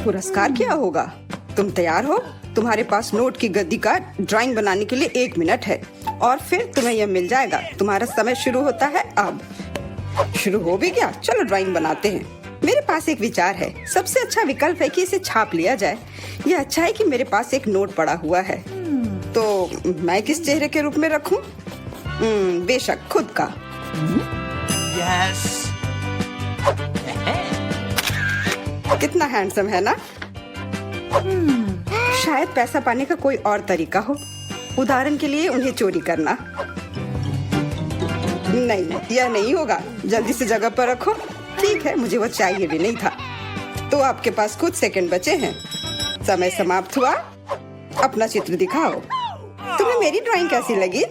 पुरस्कार क्या होगा? तुम तैयार हो? तुम्हारे पास नोट की गद्दी का ड्राइंग बनाने के लिए 1 मिनट है और फिर तुम्हें यह मिल जाएगा। तुम्हारा समय शुरू होता है अब। शुरू हो भी गया? चलो ड्राइंग बनाते हैं। मेरे पास एक विचार है। सबसे अच्छा विकल्प है कि इसे छाप लिया जाए। यह अच्छा है कि मेरे पास एक नोट पड़ा हुआ है। तो मैं किस चेहरे के रूप में रखूं? बेशक खुद का। यस। कितना हैंडसम है ना? शायद पैसा पाने का कोई और तरीका हो। उदाहरण के लिए उन्हें चोरी करना। नहीं, यह नहीं होगा। जल्दी से जगह पर रखो। ठीक है, मुझे वो चाहिए भी नहीं था। तो आपके पास कुछ सेकंड बचे हैं। समय समाप्त हुआ। अपना चित्र दिखाओ। तुम्हें मेरी ड्राइंग कैसी लगी?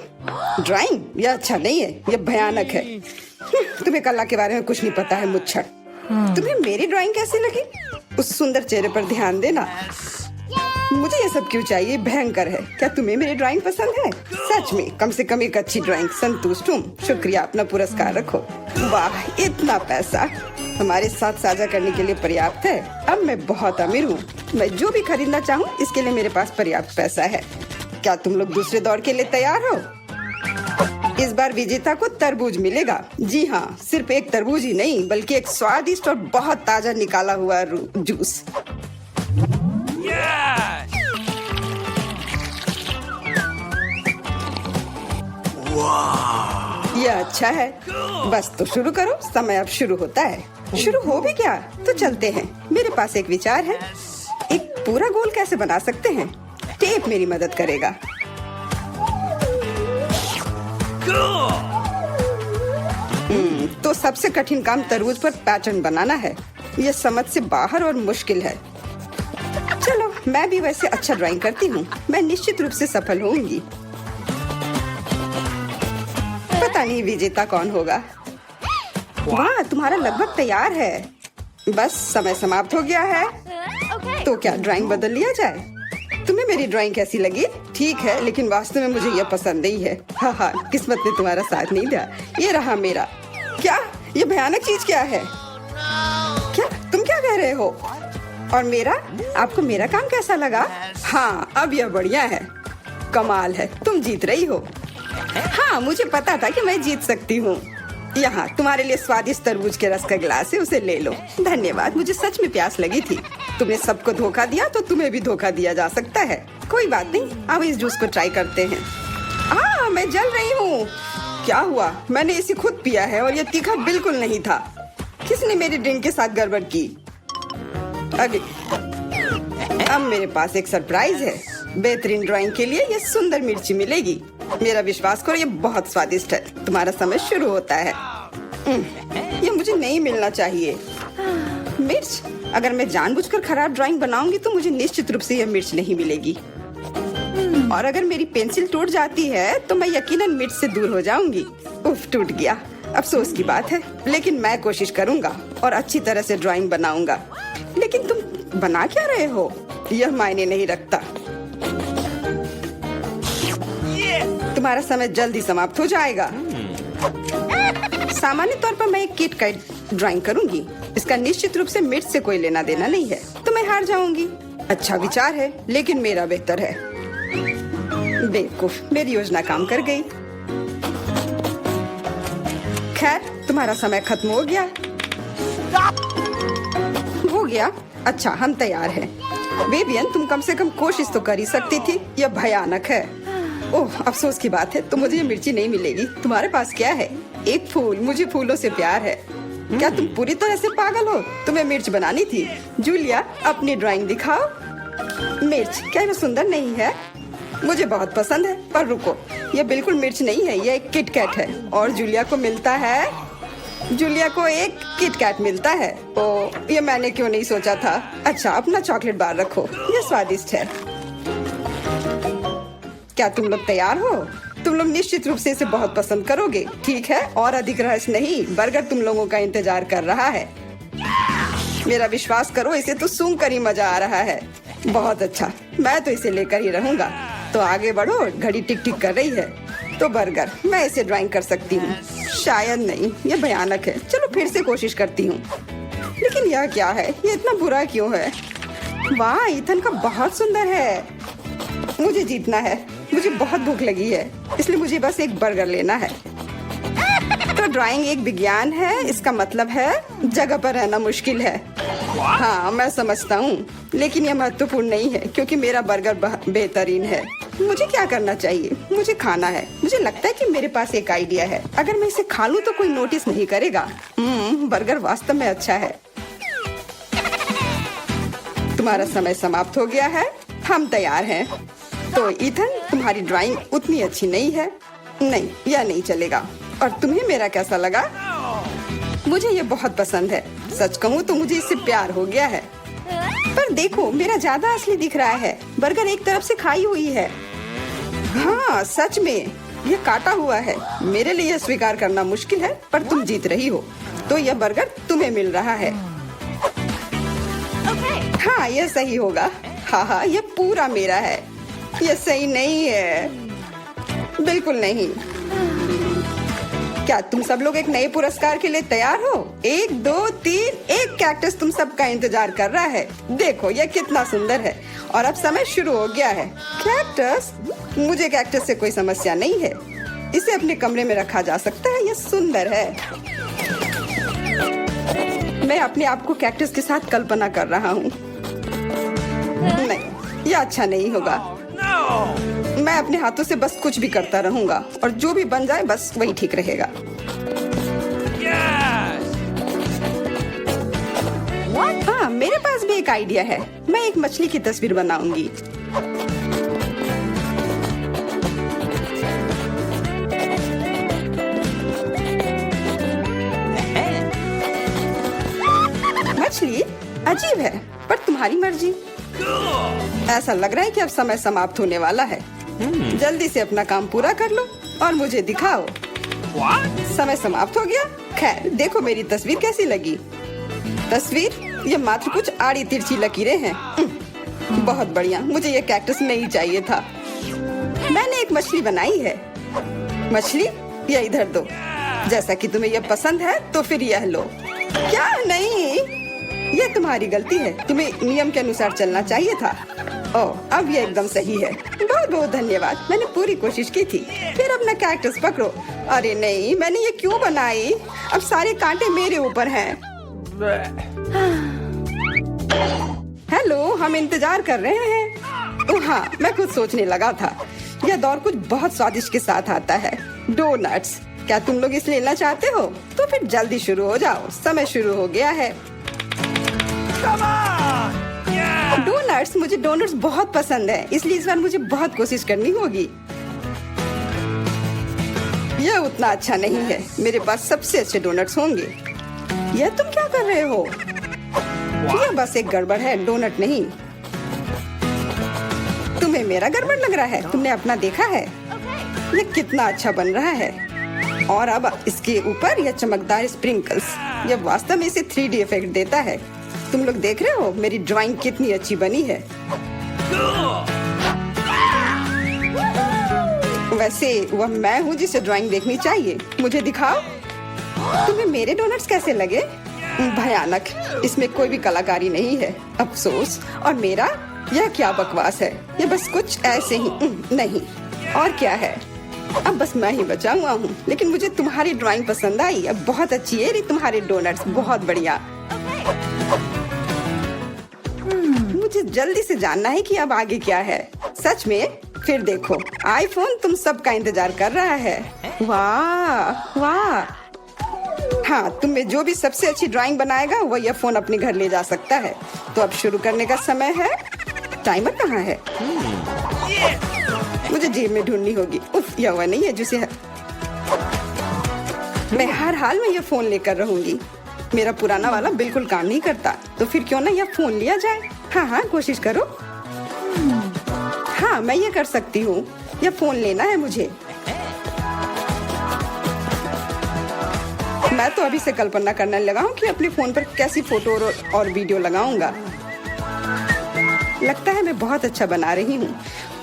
ड्राइंग? यह अच्छा नहीं है, यह भयानक है। तुम्हें कला के बारे में कुछ नहीं पता है, मुच्छर। तुम्हें मेरी ड्राइंग कैसी लगी? उस सुंदर चेहरे पर ध्यान देना। मुझे ये सब क्यों चाहिए? भयंकर है। क्या तुम्हें मेरी ड्राइंग पसंद है? सच में, कम से कम एक अच्छी ड्राइंग। संतुष्ट हूँ। शुक्रिया, अपना पुरस्कार रखो। वाह, इतना पैसा हमारे साथ साझा करने के लिए पर्याप्त है। अब मैं बहुत अमीर हूँ। मैं जो भी खरीदना चाहूँ इसके लिए मेरे पास पर्याप्त पैसा है। क्या तुम लोग दूसरे दौर के लिए तैयार हो? इस बार विजेता को तरबूज मिलेगा। जी हाँ, सिर्फ एक तरबूज ही नहीं बल्कि एक स्वादिष्ट और बहुत ताजा निकाला हुआ जूस। यह अच्छा है। बस तो शुरू करो। समय अब शुरू होता है। शुरू हो भी गया? तो चलते हैं। मेरे पास एक विचार है। एक पूरा गोल कैसे बना सकते हैं? टेप मेरी मदद करेगा। तो सबसे कठिन काम तरबूज पर पैटर्न बनाना है। यह समझ से बाहर और मुश्किल है। चलो, मैं भी वैसे अच्छा ड्राइंग करती हूँ। मैं निश्चित रूप से सफल होंगी। पता नहीं विजेता कौन होगा। वाह, तुम्हारा लगभग तैयार है। बस समय समाप्त हो गया है। तो क्या ड्राइंग बदल लिया जाए? तुम्हें मेरी ड्राइंग कैसी लगी? ठीक है, लेकिन वास्तव में मुझे यह पसंद नहीं है। हाँ, किस्मत ने तुम्हारा साथ नहीं दिया। ये रहा मेरा। क्या? ये भयानक चीज क्या है? क्या तुम क्या कह रहे हो? और मेरा? आपको मेरा काम कैसा लगा? हाँ, अब यह बढ़िया है। कमाल है, तुम जीत रही हो। हाँ, मुझे पता था कि मैं जीत सकती हूँ। यहाँ तुम्हारे लिए स्वादिष्ट तरबूज के रस का गिलास है, उसे ले लो। धन्यवाद, मुझे सच में प्यास लगी थी। तुमने सबको धोखा दिया तो तुम्हें भी धोखा दिया जा सकता है। कोई बात नहीं, अब इस जूस को ट्राई करते हैं। मैं जल रही हूँ। क्या हुआ? मैंने इसे खुद पिया है और यह तीखा बिल्कुल नहीं था। किसने मेरी ड्रिंक के साथ गड़बड़ की? अरे, अब मेरे पास एक सरप्राइज है। बेहतरीन ड्राइंग के लिए ये सुंदर मिर्ची मिलेगी। मेरा विश्वास करो, ये बहुत स्वादिष्ट है। तुम्हारा समय शुरू होता है। ये मुझे नहीं मिलना चाहिए। मिर्च? अगर मैं जानबूझकर खराब ड्राइंग बनाऊंगी तो मुझे निश्चित रूप से यह मिर्च नहीं मिलेगी। और अगर मेरी पेंसिल टूट जाती है तो मैं यकीनन मिर्च से दूर हो जाऊंगी। उफ, टूट गया। अफसोस की बात है, लेकिन मैं कोशिश करूंगा और अच्छी तरह से ड्राइंग बनाऊंगा। लेकिन तुम बना क्या रहे हो? यह मायने नहीं रखता। तुम्हारा समय जल्दी समाप्त हो जाएगा। सामान्य तौर पर मैं एक किट कैट ड्राइंग करूंगी। इसका निश्चित रूप से मिर्च से कोई लेना देना नहीं है, तो मैं हार जाऊंगी। अच्छा विचार है, लेकिन मेरा बेहतर है। बेवकूफ, मेरी योजना काम कर गई। खैर, तुम्हारा समय खत्म हो गया। हो गया? अच्छा, हम तैयार हैं। विवियन, तुम कम से कम कोशिश तो कर ही सकती थी। यह भयानक है। ओह, अफसोस की बात है, तो मुझे ये मिर्ची नहीं मिलेगी। तुम्हारे पास क्या है? एक फूल। मुझे फूलों से प्यार है। क्या तुम पूरी तरह से पागल हो? तुम्हें मिर्च बनानी थी। जूलिया, अपनी ड्राइंग दिखाओ। मिर्च? क्या यह सुंदर नहीं है? मुझे बहुत पसंद है, पर रुको, यह बिल्कुल मिर्च नहीं है, यह एक किटकैट है। और जूलिया को मिलता है। जूलिया को एक किटकैट मिलता है। ओ, ये मैंने क्यों नहीं सोचा था। अच्छा, अपना चॉकलेट बार रखो, यह स्वादिष्ट है। क्या तुम लोग तैयार हो? तुम लोग निश्चित रूप से इसे बहुत पसंद करोगे। ठीक है, और अधिक रहस्य नहीं, बर्गर तुम लोगों का इंतजार कर रहा है। मेरा विश्वास करो, इसे तो सूंघ कर ही मजा आ रहा है। बहुत अच्छा, मैं तो इसे लेकर ही रहूंगा। तो आगे बढ़ो, घड़ी टिक टिक कर रही है। तो बर्गर, मैं इसे ड्राइंग कर सकती हूँ। शायद नहीं, यह भयानक है। चलो फिर से कोशिश करती हूँ। लेकिन यह क्या है? ये इतना बुरा क्यों है? वाह, ईथन का बहुत सुंदर है। मुझे जीतना है। मुझे बहुत भूख लगी है, इसलिए मुझे बस एक बर्गर लेना है। तो ड्राइंग एक विज्ञान है, इसका मतलब है जगह पर रहना मुश्किल है। हाँ, मैं समझता हूँ, लेकिन यह महत्वपूर्ण नहीं है क्योंकि मेरा बर्गर बेहतरीन है। मुझे क्या करना चाहिए? मुझे खाना है। मुझे लगता है कि मेरे पास एक आइडिया है। अगर मैं इसे खा लूँ तो कोई नोटिस नहीं करेगा। बर्गर वास्तव में अच्छा है। तुम्हारा समय समाप्त हो गया है। हम तैयार हैं। तो ईथन, तुम्हारी ड्राइंग उतनी अच्छी नहीं है। नहीं, यह नहीं चलेगा। और तुम्हें मेरा कैसा लगा? मुझे ये बहुत पसंद है। सच कहूँ तो मुझे इससे प्यार हो गया है। पर देखो, मेरा ज्यादा असली दिख रहा है। बर्गर एक तरफ से खाई हुई है। हाँ, सच में यह काटा हुआ है। मेरे लिए यह स्वीकार करना मुश्किल है, पर तुम जीत रही हो, तो यह बर्गर तुम्हें मिल रहा है। हाँ, यह सही होगा। हाँ, यह पूरा मेरा है। यह सही नहीं है, बिल्कुल नहीं। क्या तुम सब लोग एक नए पुरस्कार के लिए तैयार हो? 1, 2, 3, एक कैक्टस तुम सबका इंतजार कर रहा है। देखो, यह कितना सुंदर है। और अब समय शुरू हो गया है। कैक्टस? मुझे कैक्टस से कोई समस्या नहीं है। इसे अपने कमरे में रखा जा सकता है। यह सुंदर है। मैं अपने आप को कैक्टस के साथ कल्पना कर रहा हूँ। नहीं, यह अच्छा नहीं होगा। मैं अपने हाथों से बस कुछ भी करता रहूंगा और जो भी बन जाए बस वही ठीक रहेगा। हाँ, मेरे पास भी एक आइडिया है। मैं एक मछली की तस्वीर बनाऊंगी। मछली अजीब है, पर तुम्हारी मर्जी। ऐसा लग रहा है कि अब समय समाप्त होने वाला है। जल्दी से अपना काम पूरा कर लो और मुझे दिखाओ। समय समाप्त हो गया। खैर, देखो मेरी तस्वीर कैसी लगी। तस्वीर? ये मात्र कुछ आड़ी तिरछी लकीरें हैं। बहुत बढ़िया। मुझे ये कैक्टस नहीं चाहिए था। मैंने एक मछली बनाई है। मछली? यह इधर दो। जैसा कि तुम्हें यह पसंद है तो फिर यह लो। क्या? नहीं, यह तुम्हारी गलती है। तुम्हें नियम के अनुसार चलना चाहिए था। ओह, अब यह एकदम सही है। बहुत बहुत धन्यवाद। मैंने पूरी कोशिश की थी। फिर अपना कैक्टस पकड़ो। अरे नहीं, मैंने ये क्यों बनाई? अब सारे कांटे मेरे ऊपर हैं। हेलो, हम इंतजार कर रहे हैं। ओह हाँ, मैं कुछ सोचने लगा था। यह दौर कुछ बहुत स्वादिष्ट के साथ आता है। डोनट्स। क्या तुम लोग इसे लेना चाहते हो? तो फिर जल्दी शुरू हो जाओ। समय शुरू हो गया है। डोनट्स? मुझे डोनट्स बहुत पसंद है, इसलिए इस बार मुझे बहुत कोशिश करनी होगी। यह उतना अच्छा नहीं है। मेरे पास सबसे अच्छे डोनट्स होंगे। यह तुम क्या कर रहे हो? यह बस एक गड़बड़ है, डोनट नहीं। तुम्हें मेरा गड़बड़ लग रहा है? तुमने अपना देखा है? यह कितना अच्छा बन रहा है। और अब इसके ऊपर यह चमकदार स्प्रिंकल्स, यह वास्तव में इसे 3D इफेक्ट देता है। तुम लोग देख रहे हो मेरी ड्राइंग कितनी अच्छी बनी है। वैसे वह मैं हूँ जिसे ड्राइंग देखनी चाहिए। मुझे दिखाओ। तुम्हें मेरे डोनट्स कैसे लगे? भयानक। इसमें कोई भी कलाकारी नहीं है। अफसोस। और मेरा? यह क्या बकवास है। यह बस कुछ ऐसे ही नहीं। और क्या है? अब बस मैं ही बचा हुआ हूँ। लेकिन मुझे तुम्हारी ड्राइंग पसंद आई। अब बहुत अच्छी है तुम्हारे डोनट्स। बहुत बढ़िया। मुझे जल्दी से जानना है कि अब आगे क्या है। सच में? फिर देखो, आईफोन तुम सबका इंतजार कर रहा है। वाह वाह। हाँ, तुम में जो भी सबसे अच्छी ड्राइंग बनाएगा वह यह फोन अपने घर ले जा सकता है। तो अब शुरू करने का समय है। टाइमर कहाँ है? मुझे जेब में ढूंढनी होगी। उफ, यह वह नहीं है जिसे मैं हर हाल में यह फोन लेकर रहूंगी। मेरा पुराना वाला बिल्कुल काम नहीं करता, तो फिर क्यों ना यह फोन लिया जाए। हाँ, कोशिश करो। हाँ, मैं ये कर सकती हूँ। यह फोन लेना है मुझे। मैं तो अभी से कल्पना करने लगा हूँ कि अपने फोन पर कैसी फोटो और वीडियो लगाऊंगा। लगता है मैं बहुत अच्छा बना रही हूँ।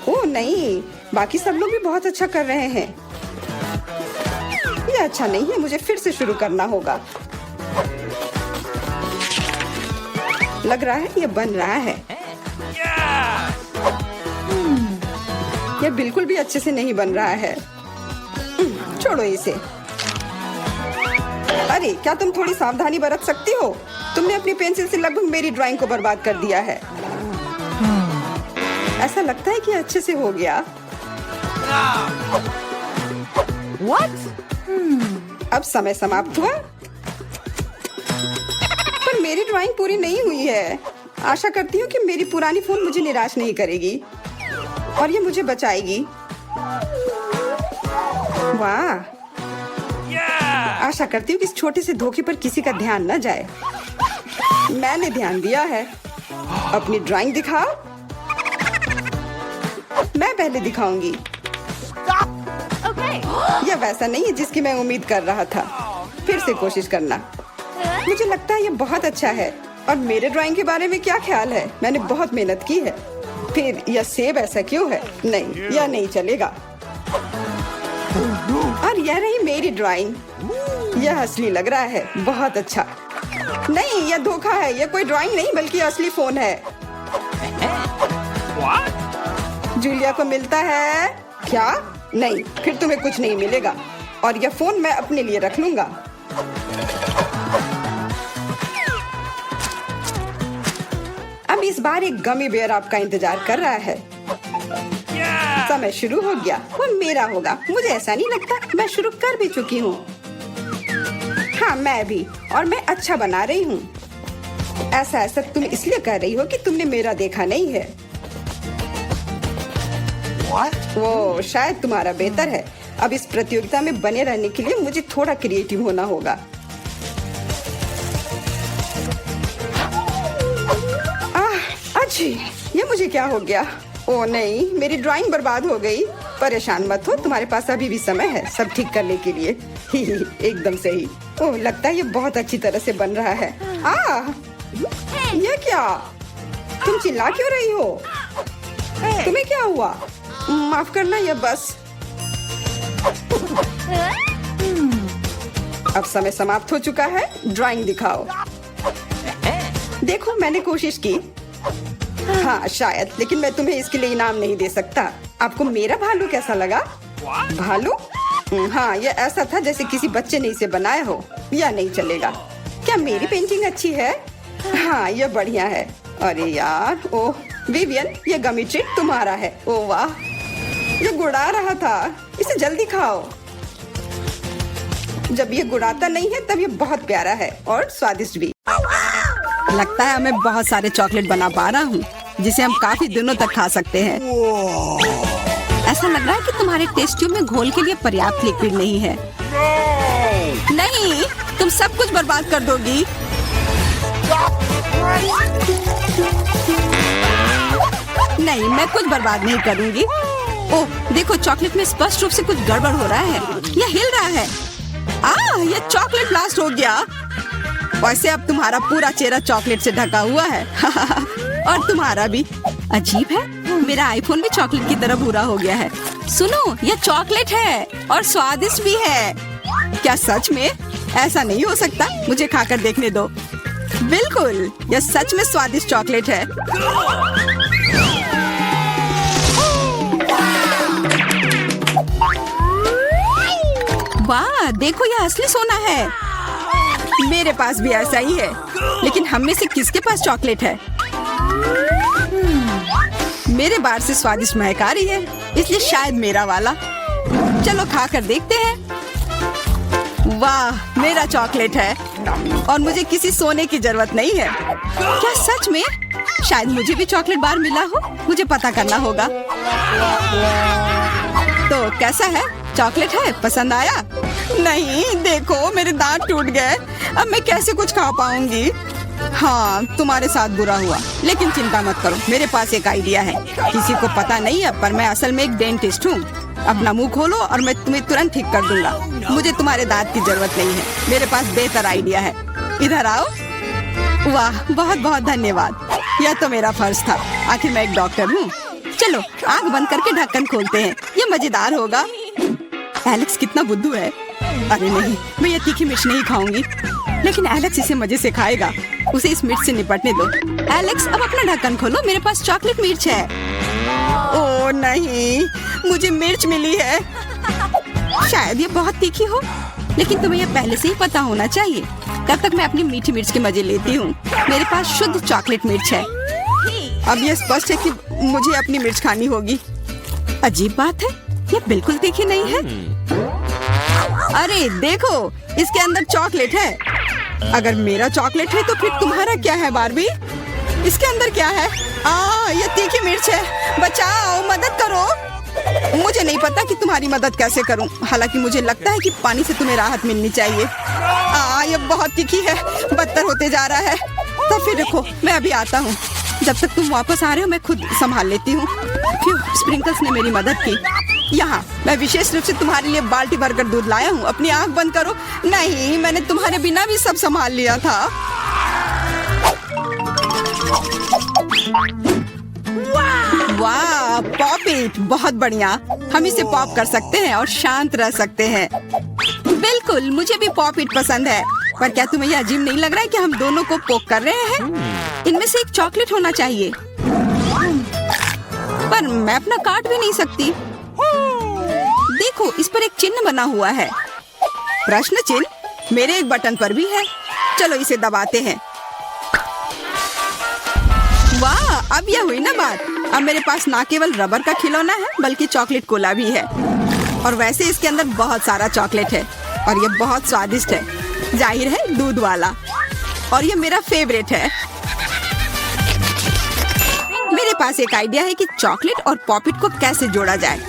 ओह नहीं, बाकी सब लोग भी बहुत अच्छा कर रहे हैं। ये अच्छा नहीं है। मुझे फिर से शुरू करना होगा। लग रहा है ये बन रहा है। यह बिल्कुल भी अच्छे से नहीं बन रहा है। छोड़ो इसे। अरे क्या तुम थोड़ी सावधानी बरत सकती हो? तुमने अपनी पेंसिल से लगभग मेरी ड्राइंग को बर्बाद कर दिया है। ऐसा लगता है कि अच्छे से हो गया। What? अब समय समाप्त हुआ, पर मेरी ड्राइंग पूरी नहीं हुई है। आशा करती हूँ कि मेरी पुरानी फोन मुझे निराश नहीं करेगी और ये मुझे बचाएगी। वाह, आशा करती हूँ कि इस छोटे से धोखे पर किसी का ध्यान न जाए। मैंने ध्यान दिया है। अपनी ड्राइंग दिखाओ। मैं पहले दिखाऊंगी। यह वैसा नहीं है जिसकी मैं उम्मीद कर रहा था। फिर से कोशिश करना। मुझे लगता है यह बहुत अच्छा है। और मेरे ड्राइंग के बारे में क्या ख्याल है? मैंने बहुत मेहनत की है। फिर यह सेब ऐसा क्यों है? नहीं, यह नहीं चलेगा। और यह रही मेरी ड्राइंग। यह असली लग रहा है। बहुत अच्छा। नहीं, यह धोखा है। यह कोई ड्राइंग नहीं बल्कि असली फोन है। जूलिया को मिलता है क्या? नहीं, फिर तुम्हें कुछ नहीं मिलेगा। और यह फोन मैं अपने लिए रख लूंगा। अब इस बार एक गमी बेयर आपका इंतजार कर रहा है। समय शुरू हो गया। वो मेरा होगा। मुझे ऐसा नहीं लगता। मैं शुरू कर भी चुकी हूँ। हाँ, मैं भी। और मैं अच्छा बना रही हूँ। ऐसा तुम इसलिए कर रही हो कि तुमने मेरा देखा नहीं है। वो शायद तुम्हारा बेहतर है। अब इस प्रतियोगिता में बने रहने के लिए मुझे थोड़ा क्रिएटिव होना होगा। अच्छी, ये मुझे क्या हो गया? ओ नहीं, मेरी ड्राइंग बर्बाद हो गई। परेशान मत हो, तुम्हारे पास अभी भी समय है सब ठीक करने के लिए। एकदम सही। ओह, लगता है ये बहुत अच्छी तरह से बन रहा है। ये क्या? तुम चिल्ला क्यों रही हो? तुम्हें क्या हुआ? माफ करना, ये बस। अब समय समाप्त हो चुका है। ड्राइंग दिखाओ। देखो, मैंने कोशिश की। हाँ शायद, लेकिन मैं तुम्हें इसके लिए इनाम नहीं दे सकता। आपको मेरा भालू कैसा लगा? भालू? हाँ, यह ऐसा था जैसे किसी बच्चे ने इसे बनाया हो। यह नहीं चलेगा। क्या मेरी पेंटिंग अच्छी है? हाँ, यह बढ़िया है। अरे यार, ओह विवियन, यह गमी ट्रीट तुम्हारा है। ओह वाह, यह गुड़ा रहा था। इसे जल्दी खाओ। जब ये गुड़ाता नहीं है तब ये बहुत प्यारा है और स्वादिष्ट भी। लगता है मैं बहुत सारे चॉकलेट बना पा रहा हूँ जिसे हम काफी दिनों तक खा सकते हैं। ऐसा लग रहा है कि तुम्हारे टेस्ट ट्यूब में घोल के लिए पर्याप्त लिक्विड नहीं है। नहीं, तुम सब कुछ बर्बाद कर दोगी। नहीं, मैं कुछ बर्बाद नहीं करूंगी। ओह देखो, चॉकलेट में स्पष्ट रूप से कुछ गड़बड़ हो रहा है। यह हिल रहा है। यह चॉकलेट ब्लास्ट हो गया। वैसे अब तुम्हारा पूरा चेहरा चॉकलेट से ढका हुआ है। और तुम्हारा भी। अजीब है, मेरा आईफोन भी चॉकलेट की तरह भूरा हो गया है। सुनो, यह चॉकलेट है और स्वादिष्ट भी है। क्या सच में? ऐसा नहीं हो सकता, मुझे खाकर देखने दो। बिल्कुल, यह सच में स्वादिष्ट चॉकलेट है। वाह, देखो यह असली सोना है। मेरे पास भी ऐसा ही है, लेकिन हम में से किसके पास चॉकलेट है? मेरे बार से स्वादिष्ट महक आ रही है, इसलिए शायद मेरा वाला। चलो खा कर देखते हैं। वाह, मेरा चॉकलेट है और मुझे किसी सोने की जरूरत नहीं है। क्या सच में? शायद मुझे भी चॉकलेट बार मिला हो। मुझे पता करना होगा। तो कैसा है? चॉकलेट है? पसंद आया? नहीं, देखो मेरे दांत टूट गए। अब मैं कैसे कुछ खा पाऊंगी? हाँ, तुम्हारे साथ बुरा हुआ, लेकिन चिंता मत करो, मेरे पास एक आइडिया है। किसी को पता नहीं है, पर मैं असल में एक डेंटिस्ट हूँ। अपना मुंह खोलो और मैं तुम्हें तुरंत ठीक कर दूंगा। मुझे तुम्हारे दांत की जरूरत नहीं है। मेरे पास बेहतर आइडिया है। इधर आओ। वाह, बहुत बहुत धन्यवाद। यह तो मेरा फर्ज था। आखिर मैं एक डॉक्टर हूँ। चलो आँख बंद करके ढक्कन खोलते हैं। ये मजेदार होगा। एलेक्स कितना बुद्धू है। अरे नहीं, मैं ये तीखी मिर्च नहीं खाऊंगी, लेकिन एलेक्स इसे मजे से खाएगा। उसे इस मिर्च से निपटने दो। एलेक्स, अब अपना ढक्कन खोलो, मेरे पास चॉकलेट मिर्च है। ओह ओह नहीं, मुझे मिर्च मिली है। शायद ये बहुत तीखी हो, लेकिन तुम्हें ये पहले से ही पता होना चाहिए। तब तक मैं अपनी मीठी मिर्च के मजे लेती हूँ। मेरे पास शुद्ध चॉकलेट मिर्च है। अब ये स्पष्ट है कि मुझे अपनी मिर्च खानी होगी। अजीब बात है, ये बिल्कुल तीखी नहीं है। अरे देखो, इसके अंदर चॉकलेट है। अगर मेरा चॉकलेट है तो फिर तुम्हारा क्या है बार्बी? इसके अंदर क्या है? ये तीखी मिर्च है। बचाओ, मदद करो। मुझे नहीं पता कि तुम्हारी मदद कैसे करूं। हालांकि मुझे लगता है कि पानी से तुम्हें राहत मिलनी चाहिए। ये बहुत तीखी है, बदतर होते जा रहा है। तो फिर रुको, मैं अभी आता हूँ। जब तक तुम वापस आ रहे हो मैं खुद संभाल लेती हूँ। स्प्रिंकल्स ने मेरी मदद की। यहाँ मैं विशेष रूप से तुम्हारे लिए बाल्टी भरकर दूध लाया हूँ। अपनी आँख बंद करो। नहीं, मैंने तुम्हारे बिना भी सब संभाल लिया था। वाह, पॉप इट, बहुत बढ़िया। हम इसे पॉप कर सकते हैं और शांत रह सकते हैं। बिल्कुल, मुझे भी पॉप इट पसंद है। पर क्या तुम्हें यह अजीब नहीं लग रहा है कि हम दोनों को पोक कर रहे हैं? इनमें से एक चॉकलेट होना चाहिए। पर मैं अपना काट भी नहीं सकती। देखो, इस पर एक चिन्ह बना हुआ है। प्रश्न चिन्ह मेरे एक बटन पर भी है। चलो इसे दबाते हैं। वाह, अब यह हुई ना बात। अब मेरे पास ना केवल रबर का खिलौना है बल्कि चॉकलेट कोला भी है। और वैसे इसके अंदर बहुत सारा चॉकलेट है और ये बहुत स्वादिष्ट है। जाहिर है, दूध वाला। और ये मेरा फेवरेट है। मेरे पास एक आइडिया है कि चॉकलेट और पॉपिट को कैसे जोड़ा जाए।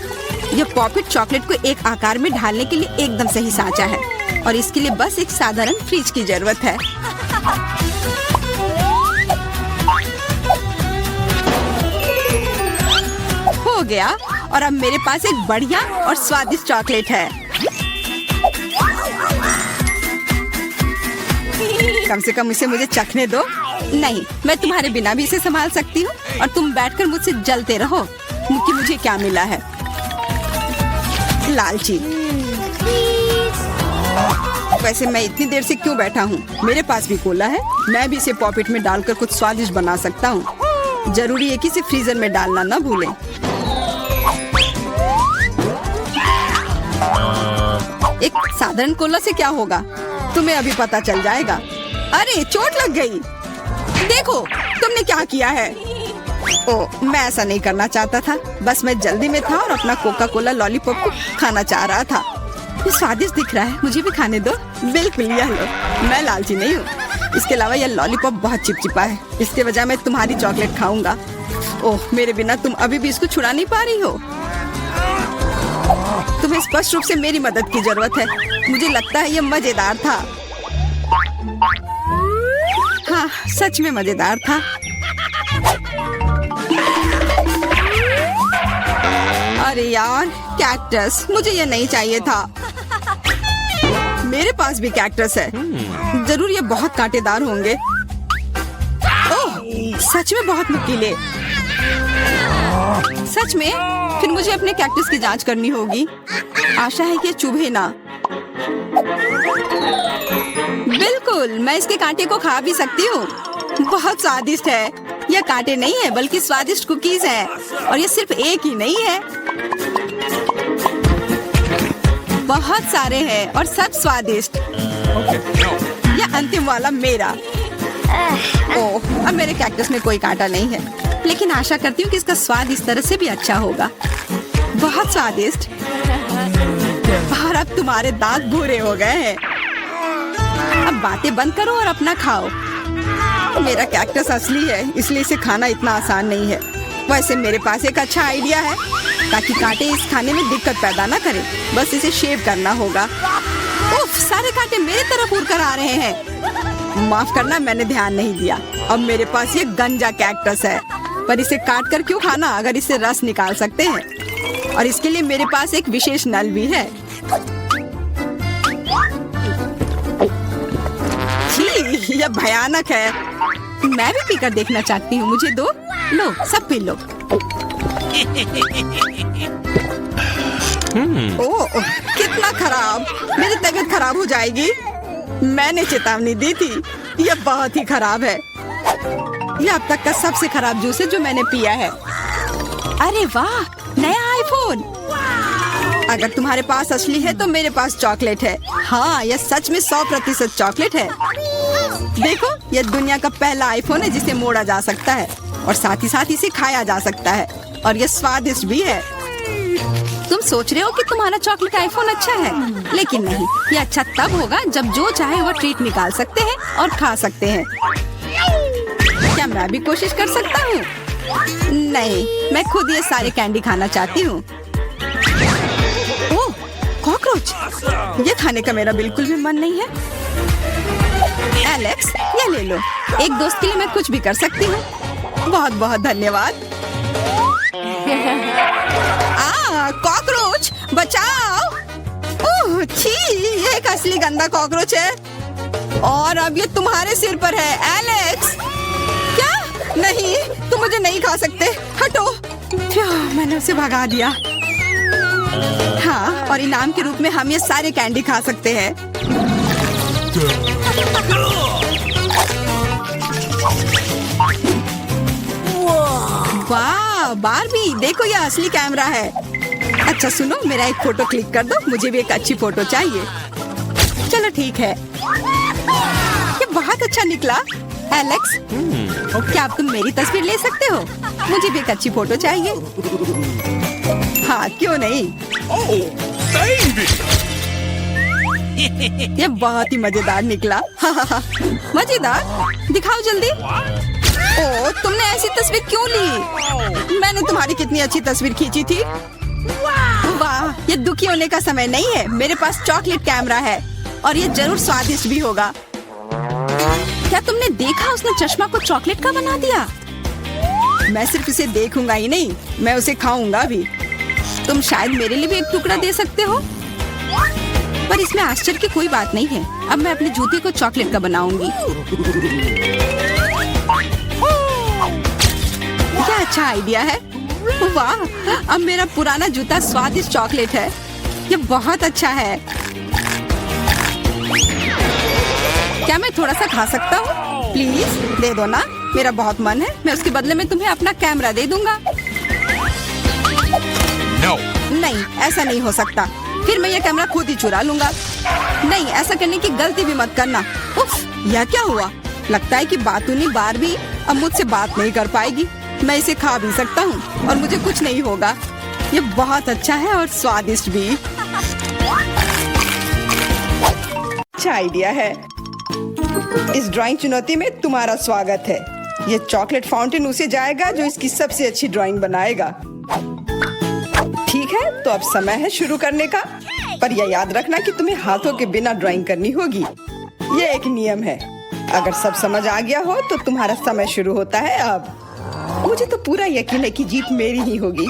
यह पॉपिट चॉकलेट को एक आकार में ढालने के लिए एकदम सही सांचा है और इसके लिए बस एक साधारण फ्रिज की जरूरत है। हो गया, और अब मेरे पास एक बढ़िया और स्वादिष्ट चॉकलेट है। कम से कम इसे मुझे चखने दो। नहीं, मैं तुम्हारे बिना भी इसे संभाल सकती हूँ और तुम बैठकर मुझसे जलते रहो कि मुझे क्या मिला है। लालची। वैसे मैं इतनी देर से क्यों बैठा हूँ? मेरे पास भी कोला है। मैं भी इसे पॉकेट में डालकर कुछ स्वादिष्ट बना सकता हूँ। जरूरी है कि इसे फ्रीजर में डालना ना भूलें। एक साधारण कोला से क्या होगा, तुम्हें अभी पता चल जाएगा। अरे, चोट लग गई। देखो, तुमने क्या किया है। ओह, मैं ऐसा नहीं करना चाहता था। बस मैं जल्दी में था और अपना कोका कोला लॉलीपॉप को खाना चाह रहा था। ये स्वादिष्ट दिख रहा है, मुझे भी खाने दो। बिल्कुल, यह लो। मैं लालची नहीं हूँ। इसके अलावा यह लॉलीपॉप बहुत चिपचिपा है। इसके बजाय मैं तुम्हारी चॉकलेट खाऊंगा। ओह, मेरे बिना तुम अभी भी इसको छुड़ा नहीं पा रही हो। तुम्हें स्पष्ट रूप से मेरी मदद की जरूरत है। मुझे लगता है ये मजेदार था। हाँ, सच में मजेदार था। अरे यार, कैक्टस, मुझे ये नहीं चाहिए था। मेरे पास भी कैक्टस है। जरूर ये बहुत कांटेदार होंगे। ओह, सच में बहुत नुकीले। सच में? फिर मुझे अपने कैक्टस की जांच करनी होगी। आशा है कि चुभे ना। बिल्कुल, मैं इसके कांटे को खा भी सकती हूँ। बहुत स्वादिष्ट है। यह कांटे नहीं है बल्कि स्वादिष्ट कुकीज है। और ये सिर्फ एक ही नहीं है, बहुत सारे हैं और सब स्वादिष्ट। यह अंतिम वाला मेरा। ओह, अब मेरे कैक्टस में कोई कांटा नहीं है, लेकिन आशा करती हूँ कि इसका स्वाद इस तरह से भी अच्छा होगा। बहुत स्वादिष्ट। और अब तुम्हारे दांत भूरे हो गए हैं। अब बातें बंद करो और अपना खाओ। मेरा कैक्टस असली है, इसलिए इसे खाना इतना आसान नहीं है। वैसे मेरे पास एक अच्छा आइडिया है, ताकि कांटे इस खाने में दिक्कत पैदा ना करें। बस इसे शेव करना होगा। उफ, सारे कांटे मेरे तरफ उड़ कर आ रहे हैं। माफ करना, मैंने ध्यान नहीं दिया। अब मेरे पास ये गंजा कैक्टस है, पर इसे काट कर क्यों खाना अगर इससे रस निकाल सकते हैं। और इसके लिए मेरे पास एक विशेष नल भी है। छी, यह भयानक है। मैं भी पीकर देखना चाहती हूँ। मुझे दो। लो, सब पी लो। ओह, कितना खराब। मेरी तबीयत खराब हो जाएगी। मैंने चेतावनी दी थी। यह बहुत ही खराब है। यह अब तक का सबसे खराब जूस है जो मैंने पिया है। अरे वाह, नया आईफोन। अगर तुम्हारे पास असली है तो मेरे पास चॉकलेट है। हाँ, यह सच में 100% चॉकलेट है। देखो, यह दुनिया का पहला आईफोन है जिसे मोड़ा जा सकता है और साथ ही साथ इसे खाया जा सकता है और यह स्वादिष्ट भी है। तुम सोच रहे हो कि तुम्हारा चॉकलेट आईफोन अच्छा है, लेकिन नहीं, ये अच्छा तब होगा जब जो चाहे वो ट्रीट निकाल सकते हैं और खा सकते हैं। क्या मैं भी कोशिश कर सकता हूँ? नहीं, मैं खुद ये सारे कैंडी खाना चाहती हूँ। ओह, कॉकरोच! ये खाने का मेरा बिल्कुल भी मन नहीं है। एलेक्स, ये ले लो। एक दोस्त के लिए मैं कुछ भी कर सकती हूँ। बहुत बहुत धन्यवाद। कॉकरोच, बचाओ! ओह, छी, ये एक असली गंदा कॉकरोच है और अब ये तुम्हारे सिर पर है, एलेक्स। क्या? नहीं, तुम मुझे नहीं खा सकते। हटो। मैंने उसे भगा दिया। हाँ, और इनाम के रूप में हम ये सारे कैंडी खा सकते हैं। वाह, बारबी, देखो ये असली कैमरा है। अच्छा सुनो, मेरा एक फोटो क्लिक कर दो, मुझे भी एक अच्छी फोटो चाहिए। चलो ठीक है। ये बहुत अच्छा निकला। एलेक्स, क्या अब तुम मेरी तस्वीर ले सकते हो? मुझे भी एक अच्छी फोटो चाहिए। हाँ, क्यों नहीं। ये बहुत ही मजेदार निकला। मजेदार? दिखाओ जल्दी। ओह, तुमने ऐसी तस्वीर क्यों ली? मैंने तुम्हारी कितनी अच्छी तस्वीर खींची थी। वाह, ये दुखी होने का समय नहीं है। मेरे पास चॉकलेट कैमरा है और ये जरूर स्वादिष्ट भी होगा। क्या तुमने देखा, उसने चश्मा को चॉकलेट का बना दिया? मैं सिर्फ इसे देखूंगा ही नहीं, मैं उसे खाऊंगा भी। तुम शायद मेरे लिए भी एक टुकड़ा दे सकते हो, पर इसमें आश्चर्य की कोई बात नहीं है। अब मैं अपने जूते को चॉकलेट का बनाऊंगी। क्या अच्छा आइडिया है। वाह, अब मेरा पुराना जूता स्वादिष्ट चॉकलेट है। ये बहुत अच्छा है। क्या मैं थोड़ा सा खा सकता हूँ? प्लीज दे दो ना, मेरा बहुत मन है। मैं उसके बदले में तुम्हें अपना कैमरा दे दूंगा। No. नहीं, ऐसा नहीं हो सकता। फिर मैं ये कैमरा खुद ही चुरा लूंगा। नहीं, ऐसा करने की गलती भी मत करना। उफ, यह क्या हुआ? लगता है कि बातूनी बारबी अब मुझसे बात नहीं कर पाएगी। मैं इसे खा भी सकता हूँ और मुझे कुछ नहीं होगा। ये बहुत अच्छा है और स्वादिष्ट भी। अच्छा आइडिया है। इस ड्राइंग चुनौती में तुम्हारा स्वागत है। ये चॉकलेट फाउंटेन उसे जाएगा जो इसकी सबसे अच्छी ड्राइंग बनाएगा। ठीक है, तो अब समय है शुरू करने का। पर यह याद रखना कि तुम्हें हाथों के बिना ड्राइंग करनी होगी। ये एक नियम है। अगर सब समझ आ गया हो तो तुम्हारा समय शुरू होता है अब। मुझे तो पूरा यकीन है कि जीत मेरी ही होगी।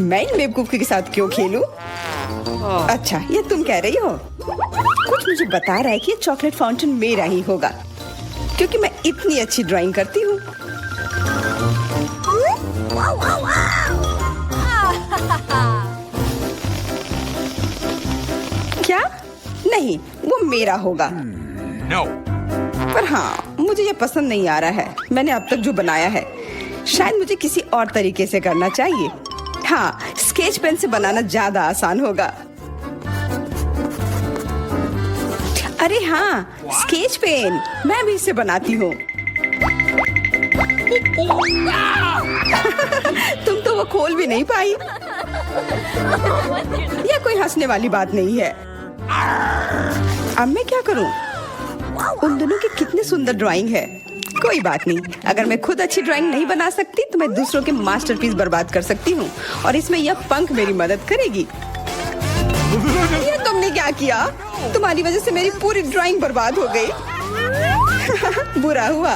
मैं इन बेवकूफ के साथ क्यों खेलूं? अच्छा, ये तुम कह रही हो? कुछ मुझे बता रहा है कि ये चॉकलेट फाउंटेन मेरा ही होगा, क्योंकि मैं इतनी अच्छी ड्राइंग करती हूँ। क्या? नहीं, वो मेरा होगा। No. पर हाँ, मुझे ये पसंद नहीं आ रहा है। मैंने अब तक जो बनाया है, शायद मुझे किसी और तरीके से करना चाहिए। हाँ, स्केच पेन से बनाना ज्यादा आसान होगा। अरे हाँ, स्केच पेन, मैं भी इसे बनाती हूँ। तुम तो वो खोल भी नहीं पाई। यह कोई हंसने वाली बात नहीं है। अब मैं क्या करूँ? उन दोनों की कितनी सुंदर ड्राइंग है। कोई बात नहीं, अगर मैं खुद अच्छी ड्राइंग नहीं बना सकती तो मैं दूसरों के मास्टरपीस बर्बाद कर सकती हूँ और इसमें यह पंख मेरी मदद करेगी। ये तुमने क्या किया? तुम्हारी वजह से मेरी पूरी ड्राइंग बर्बाद हो गई। बुरा हुआ।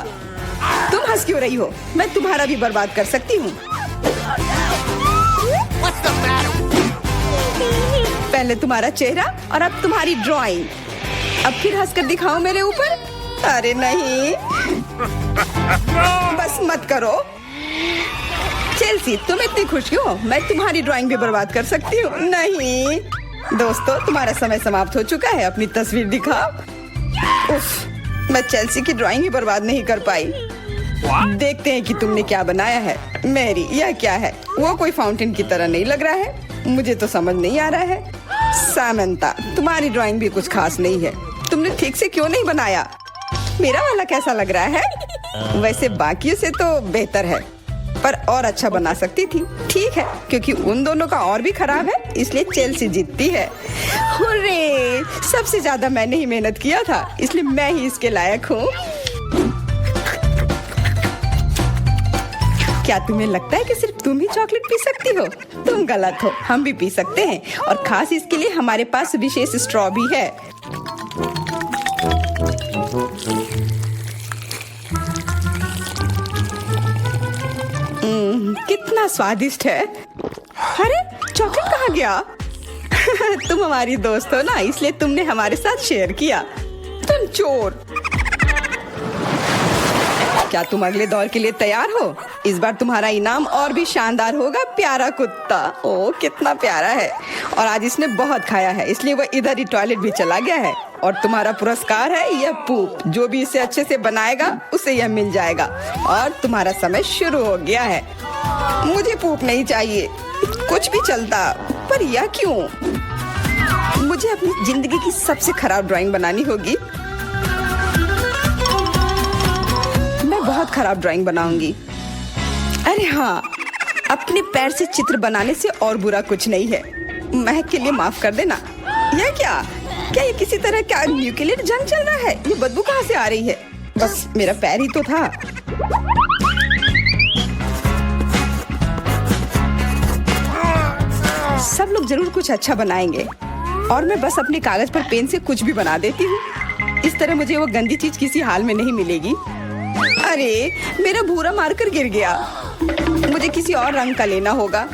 तुम हंस क्यों रही हो? मैं तुम्हारा भी बर्बाद कर सकती हूँ। पहले तुम्हारा चेहरा और अब तुम्हारी ड्राइंग। अब फिर हंसकर दिखाओ मेरे ऊपर। अरे नहीं, बस मत करो। चेल्सी, तुम इतनी खुश क्यों? मैं तुम्हारी ड्राइंग भी बर्बाद कर सकती हूँ। नहीं दोस्तों, तुम्हारा समय समाप्त हो चुका है। अपनी तस्वीर दिखाओ। उफ, मैं चेल्सी की ड्राइंग ही बर्बाद नहीं कर पाई। देखते हैं कि तुमने क्या बनाया है। मैरी, यह क्या है? वो कोई फाउंटेन की तरह नहीं लग रहा है। मुझे तो समझ नहीं आ रहा है। सामंता, तुम्हारी ड्राइंग भी कुछ खास नहीं है। तुमने ठीक से क्यों नहीं बनाया? मेरा वाला कैसा लग रहा है? वैसे बाकियों से तो बेहतर है, पर और अच्छा बना सकती थी। ठीक है, क्योंकि उन दोनों का और भी खराब है, इसलिए चेल्सी जीतती है। हुर्रे! सबसे ज्यादा मैंने ही मेहनत किया था, इसलिए मैं ही इसके लायक हूँ। क्या तुम्हें लगता है कि सिर्फ तुम ही चॉकलेट पी सकती हो? तुम गलत हो, हम भी पी सकते हैं, और खास इसके लिए हमारे पास विशेष स्ट्रॉ भी है। कितना स्वादिष्ट है। अरे, चॉकलेट कहाँ गया? तुम हमारी दोस्त हो ना, इसलिए तुमने हमारे साथ शेयर किया। तुम चोर। क्या तुम अगले दौर के लिए तैयार हो? इस बार तुम्हारा इनाम और भी शानदार होगा, प्यारा कुत्ता। ओ, कितना प्यारा है। और आज इसने बहुत खाया है, इसलिए वह इधर ही टॉयलेट भी चला गया है। और तुम्हारा पुरस्कार है यह पूप। जो भी इसे अच्छे से बनाएगा उसे यह मिल जाएगा। और तुम्हारा समय शुरू हो गया है। मुझे पूप नहीं चाहिए, कुछ भी चलता, पर यह क्यों? मुझे अपनी जिंदगी की सबसे खराब ड्राइंग बनानी होगी। मैं बहुत खराब ड्राइंग बनाऊंगी। अरे हाँ, अपने पैर से चित्र बनाने से और बुरा कुछ नहीं है। महक के लिए माफ कर देना। यह क्या ये किसी तरह का न्यूक्लियर जंग चल रहा है? ये बदबू कहाँ से आ रही है? बस मेरा पैर ही तो था। सब लोग जरूर कुछ अच्छा बनाएंगे, और मैं बस अपने कागज पर पेन से कुछ भी बना देती हूँ। इस तरह मुझे वो गंदी चीज किसी हाल में नहीं मिलेगी। अरे, मेरा भूरा मार्कर गिर गया। मुझे किसी और रंग का लेना होगा।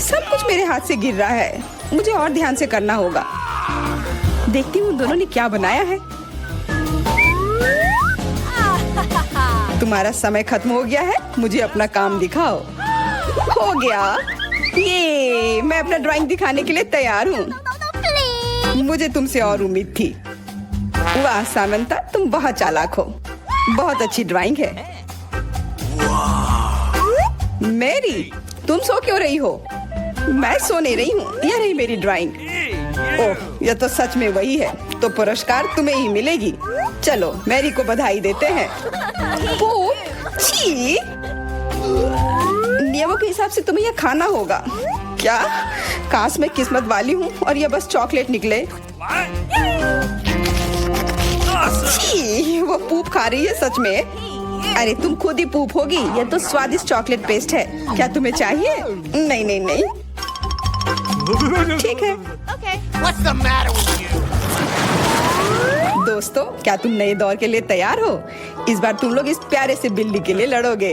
सब कुछ मेरे हाथ से गिर रहा है। मुझे और ध्यान से करना होगा। देखती हूँ दोनों ने क्या बनाया है। तुम्हारा समय खत्म हो गया है, मुझे अपना काम दिखाओ। हो गया। ये मैं अपना ड्राइंग दिखाने के लिए तैयार हूँ। मुझे तुमसे और उम्मीद थी। वाह सामंता, तुम बहुत चालाक हो। बहुत अच्छी ड्राइंग है। मैरी, तुम सो क्यों रही हो? मैं सो नहीं रही हूँ, यह रही मेरी ड्राइंग। ओह, यह तो सच में वही है। तो पुरस्कार तुम्हें ही मिलेगी। चलो, मैरी को बधाई देते हैं। छी! नियमों के हिसाब से तुम्हें यह खाना होगा। क्या? काश मैं किस्मत वाली हूँ और यह बस चॉकलेट निकले। छी! वो पूप खा रही है सच में। अरे, तुम खुद ही पूप होगी। यह तो स्वादिष्ट चॉकलेट पेस्ट है। क्या तुम्हें चाहिए? नहीं नहीं नहीं। ठीक है। What's the matter with you? दोस्तों, क्या तुम नए दौर के लिए तैयार हो? इस बार तुम लोग इस प्यारे से बिल्ली के लिए लड़ोगे।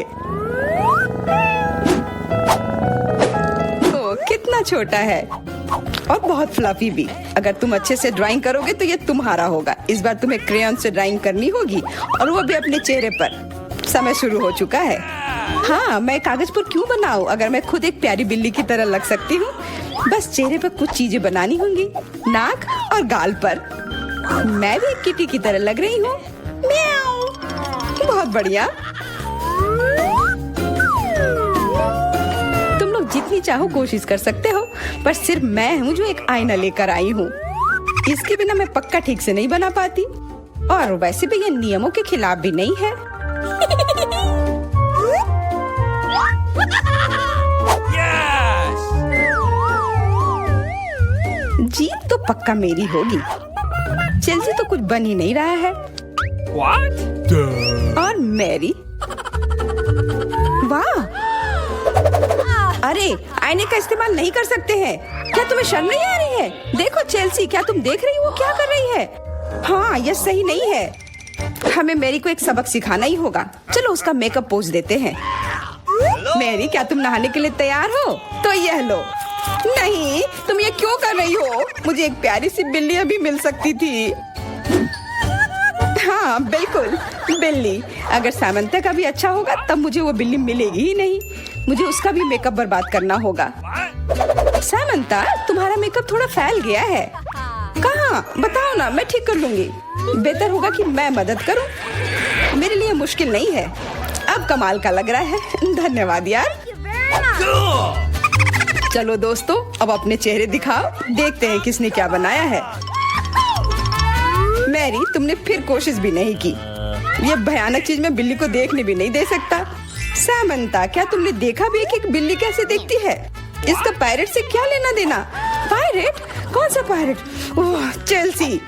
ओ, कितना छोटा है और बहुत फ्लफी भी। अगर तुम अच्छे से ड्राइंग करोगे तो ये तुम्हारा होगा। इस बार तुम्हें क्रेयॉन से ड्राइंग करनी होगी, और वो भी अपने चेहरे पर। समय शुरू हो चुका है। हाँ, मैं कागज पर क्यों बनाऊं अगर मैं खुद एक प्यारी बिल्ली की तरह लग सकती हूँ। बस चेहरे पर कुछ चीजें बनानी होंगी, नाक और गाल पर। मैं भी एक किटी की तरह लग रही हूँ। म्याऊ। बहुत बढ़िया। तुम लोग जितनी चाहो कोशिश कर सकते हो, पर सिर्फ मैं हूँ जो एक आईना लेकर आई हूँ। इसके बिना मैं पक्का ठीक से नहीं बना पाती, और वैसे भी ये नियमों के खिलाफ भी नहीं है। जीत तो पक्का मेरी होगी। चेल्सी तो कुछ बन ही नहीं रहा है। What? और मैरी, वाह! अरे, आईने का इस्तेमाल नहीं कर सकते हैं। क्या तुम्हें शर्म नहीं आ रही है? देखो चेल्सी, क्या तुम देख रही हो वो क्या कर रही है? हाँ, यह सही नहीं है। हमें मैरी को एक सबक सिखाना ही होगा। चलो उसका मेकअप पोज देते हैं। मैरी, क्या तुम नहाने के लिए तैयार हो? तो यह लो। नहीं, तुम ये क्यों कर रही हो? मुझे एक प्यारी सी बिल्ली अभी मिल सकती थी। हाँ बिल्कुल, बिल्ली। अगर सामंता का भी अच्छा होगा तब मुझे वो बिल्ली मिलेगी ही नहीं। मुझे उसका भी मेकअप बर्बाद करना होगा। सामंता, तुम्हारा मेकअप थोड़ा फैल गया है। कहाँ? हाँ बताओ ना, मैं ठीक कर लूंगी। बेहतर होगा कि मैं मदद करूं, मेरे लिए मुश्किल नहीं है। अब कमाल का लग रहा है, धन्यवाद यार। चलो दोस्तों, अब अपने चेहरे दिखाओ, देखते हैं किसने क्या बनाया है। मैरी, तुमने फिर कोशिश भी नहीं की। ये भयानक चीज मैं बिल्ली को देखने भी नहीं दे सकता। सामंता, क्या तुमने देखा भी है कि बिल्ली कैसे देखती है? इसका पायरेट से क्या लेना देना? पायरेट? कौन सा पायरेट? ओह चेल्सी,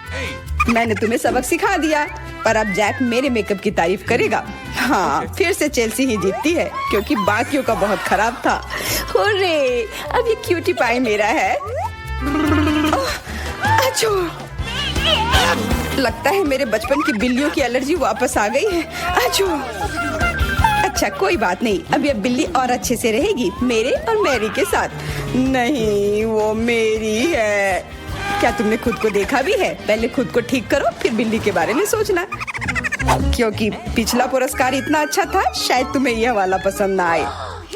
मैंने तुम्हें सबक सिखा दिया, पर अब जैक मेरे मेकअप की तारीफ करेगा। हाँ, फिर से चेल्सी ही जीतती है क्योंकि बाकियों का बहुत खराब था। हुर्रे, अब ये क्यूटी पाई मेरा है। अच्छो, लगता है मेरे बचपन की बिल्लियों की एलर्जी वापस आ गई है। अच्छो, अच्छा कोई बात नहीं, अब ये बिल्ली और अच्छे से रहेगी मेरे और मैरी के साथ। नहीं, वो मेरी है। क्या तुमने खुद को देखा भी है? पहले खुद को ठीक करो, फिर बिल्ली के बारे में सोचना। क्योंकि पिछला पुरस्कार इतना अच्छा था, शायद तुम्हें यह वाला पसंद ना आए।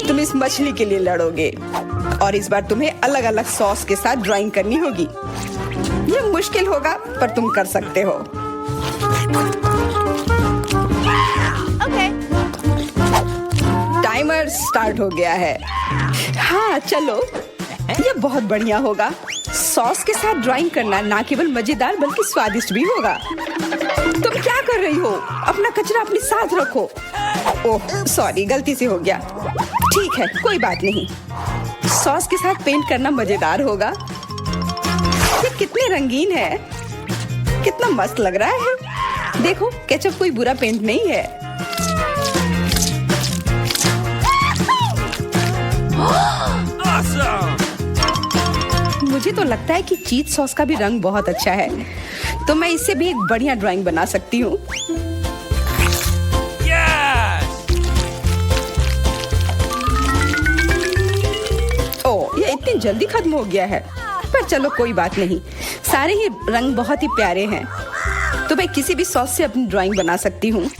तुम इस मछली के लिए लड़ोगे और इस बार तुम्हें अलग अलग सॉस के साथ ड्राइंग करनी होगी। यह मुश्किल होगा, पर तुम कर सकते हो। टाइमर स्टार्ट हो गया है। हाँ चलो, यह बहुत बढ़िया होगा। सॉस के साथ ड्राइंग करना ना केवल मजेदार बल्कि स्वादिष्ट भी होगा। तुम क्या कर रही हो? अपना कचरा अपने साथ रखो। ओह सॉरी, गलती से हो गया। ठीक है, कोई बात नहीं। सॉस के साथ पेंट करना मजेदार होगा। ये कितने रंगीन है, कितना मस्त लग रहा है। देखो, केचप कोई बुरा पेंट नहीं है। Awesome! मुझे तो लगता है कि चीज सॉस का भी रंग बहुत अच्छा है, तो मैं इससे भी एक बढ़िया ड्राइंग बना सकती हूँ। Yes! ओह, ये इतनी जल्दी खत्म हो गया है, पर चलो कोई बात नहीं। सारे ही रंग बहुत ही प्यारे हैं, तो मैं किसी भी सॉस से अपनी ड्राइंग बना सकती हूँ।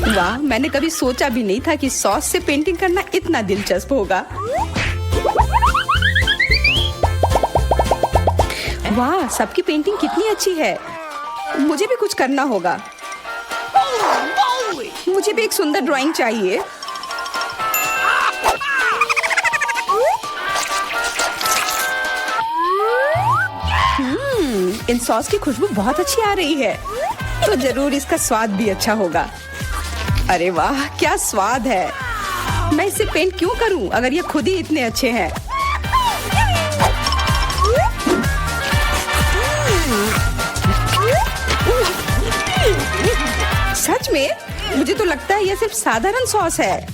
वाह, मैंने कभी सोचा भी नहीं था कि सॉस से पेंटिंग करना इतना दिलचस्प होगा। वाह, सबकी पेंटिंग कितनी अच्छी है। मुझे भी कुछ करना होगा। मुझे भी एक सुंदर ड्राइंग चाहिए। इन सॉस की खुशबू बहुत अच्छी आ रही है, तो जरूर इसका स्वाद भी अच्छा होगा। अरे वाह, क्या स्वाद है। मैं इसे पेंट क्यों करूं अगर ये खुद ही इतने अच्छे हैं। सच में? मुझे तो लगता है ये सिर्फ साधारण सॉस है।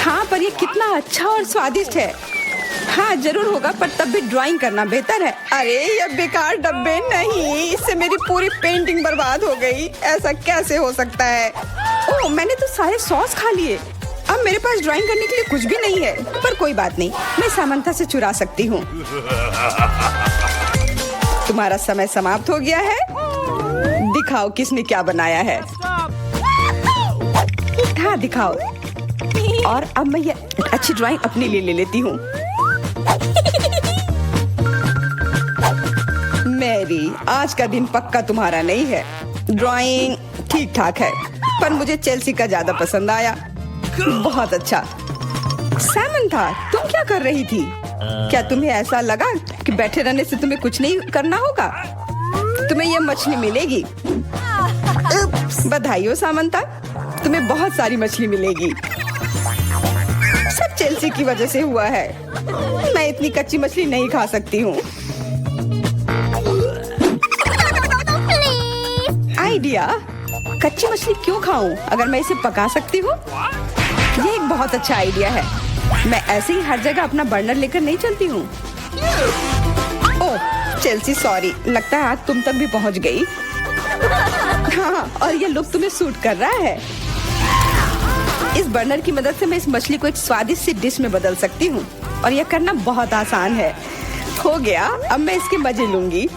हाँ, पर ये कितना अच्छा और स्वादिष्ट है। हाँ जरूर होगा, पर तब भी ड्राइंग करना बेहतर है। अरे ये बेकार डब्बे, नहीं, इससे मेरी पूरी पेंटिंग बर्बाद हो गई। ऐसा कैसे हो सकता है? ओह, मैंने तो सारे सॉस खा लिए। अब मेरे पास ड्राइंग करने के लिए कुछ भी नहीं है, पर कोई बात नहीं, मैं सामंता से चुरा सकती हूँ। तुम्हारा समय समाप्त हो गया है। दिखाओ किसने क्या बनाया है। हाँ दिखाओ। और अब मैं ये अच्छी ड्राइंग अपने लिए ले लेती हूँ। मैरी, आज का दिन पक्का तुम्हारा नहीं है। ड्राइंग ठीक ठाक है, पर मुझे चेल्सी का ज्यादा पसंद आया। बहुत अच्छा। सामंथा, तुम क्या कर रही थी? क्या तुम्हें ऐसा लगा कि बैठे रहने से तुम्हें कुछ नहीं करना होगा? तुम्हें ये मछली मिलेगी। बधाई हो सामंथा, तुम्हें बहुत सारी मछली मिलेगी। सब चेल्सी की वजह से हुआ है। मैं इतनी कच्ची मछली नहीं खा सकती हूँ। आइडिया, कच्ची मछली क्यों खाऊं अगर मैं इसे पका सकती हूँ? ये एक बहुत अच्छा आइडिया है। मैं ऐसे ही हर जगह अपना बर्नर लेकर नहीं चलती हूँ। ओह चेल्सी, सॉरी, लगता है आग तुम तक भी पहुँच गई। हाँ, और ये लुक तुम्हें सूट कर रहा है। इस बर्नर की मदद से मैं इस मछली को एक स्वादिष्ट सी डिश में बदल सकती हूँ, और यह करना बहुत आसान है। हो गया, अब मैं इसके मजे लूंगी।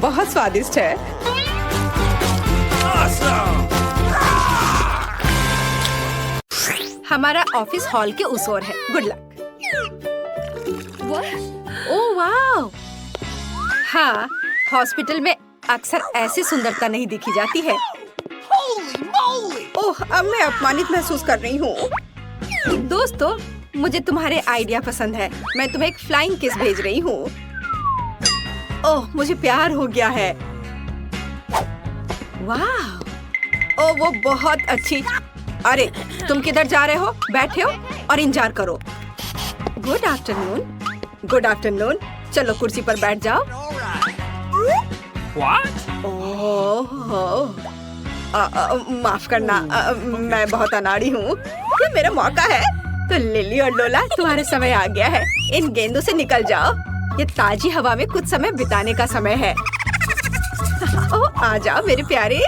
बहुत स्वादिष्ट है। Awesome! हमारा ऑफिस हॉल के उस ओर है। Good luck. ओह वाह! हाँ, हॉस्पिटल में अक्सर ऐसी सुंदरता नहीं दिखी जाती है। Holy moly! ओह, अब मैं अपमानित महसूस कर रही हूँ। दोस्तों, मुझे तुम्हारे आइडिया पसंद है। मैं तुम्हें एक फ्लाइंग किस भेज रही हूँ। ओह, मुझे प्यार हो गया है। वाह! ओह, वो बहुत अच्छी। अरे, तुम किधर जा रहे हो? बैठे हो और इंतजार करो। Good afternoon. Good afternoon. चलो कुर्सी पर बैठ जाओ। What? ओह, माफ करना, मैं बहुत अनाड़ी हूँ। ये मेरा मौका है। तो लिली और लोला, तुम्हारा समय आ गया है। इन गेंदों से निकल जाओ। ये ताजी हवा में कुछ समय बिताने का समय है। ओह, आ जाओ मेरे प्यारे।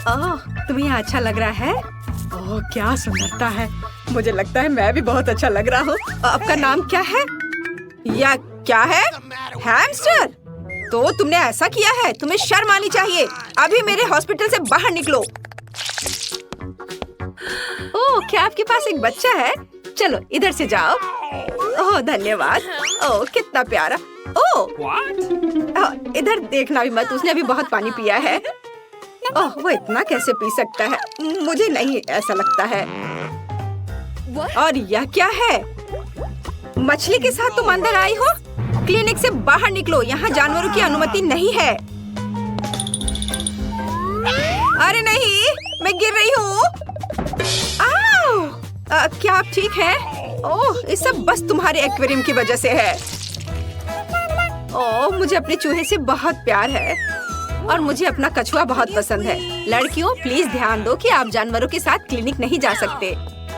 ओह, तुम्हें अच्छा लग रहा है? ओह, क्या सुंदरता है। मुझे लगता है मैं भी बहुत अच्छा लग रहा हूँ। आपका नाम क्या है? या क्या है? हैमस्टर? तो तुमने ऐसा किया है? तुम्हें शर्म आनी चाहिए। अभी मेरे हॉस्पिटल से बाहर निकलो। ओह, क्या आपके पास एक बच्चा है? चलो इधर से जाओ। ओह, धन्यवाद। ओह, कितना प्यारा। ओह, What? इधर देखना भी मत, उसने अभी बहुत पानी पिया है। ओह, वो इतना कैसे पी सकता है? मुझे नहीं ऐसा लगता है। और यह क्या है? मछली के साथ तुम अंदर आई हो? क्लिनिक से बाहर निकलो, यहाँ जानवरों की अनुमति नहीं है। अरे नहीं, मैं गिर रही हूँ। आओ! क्या आप ठीक हैं? ओह, ये सब बस तुम्हारे एक्वेरियम की वजह से है। ओह, मुझे अपने चूहे से बहुत प्यार है और मुझे अपना कछुआ बहुत पसंद है। लड़कियों, प्लीज ध्यान दो कि आप जानवरों के साथ क्लिनिक नहीं जा सकते।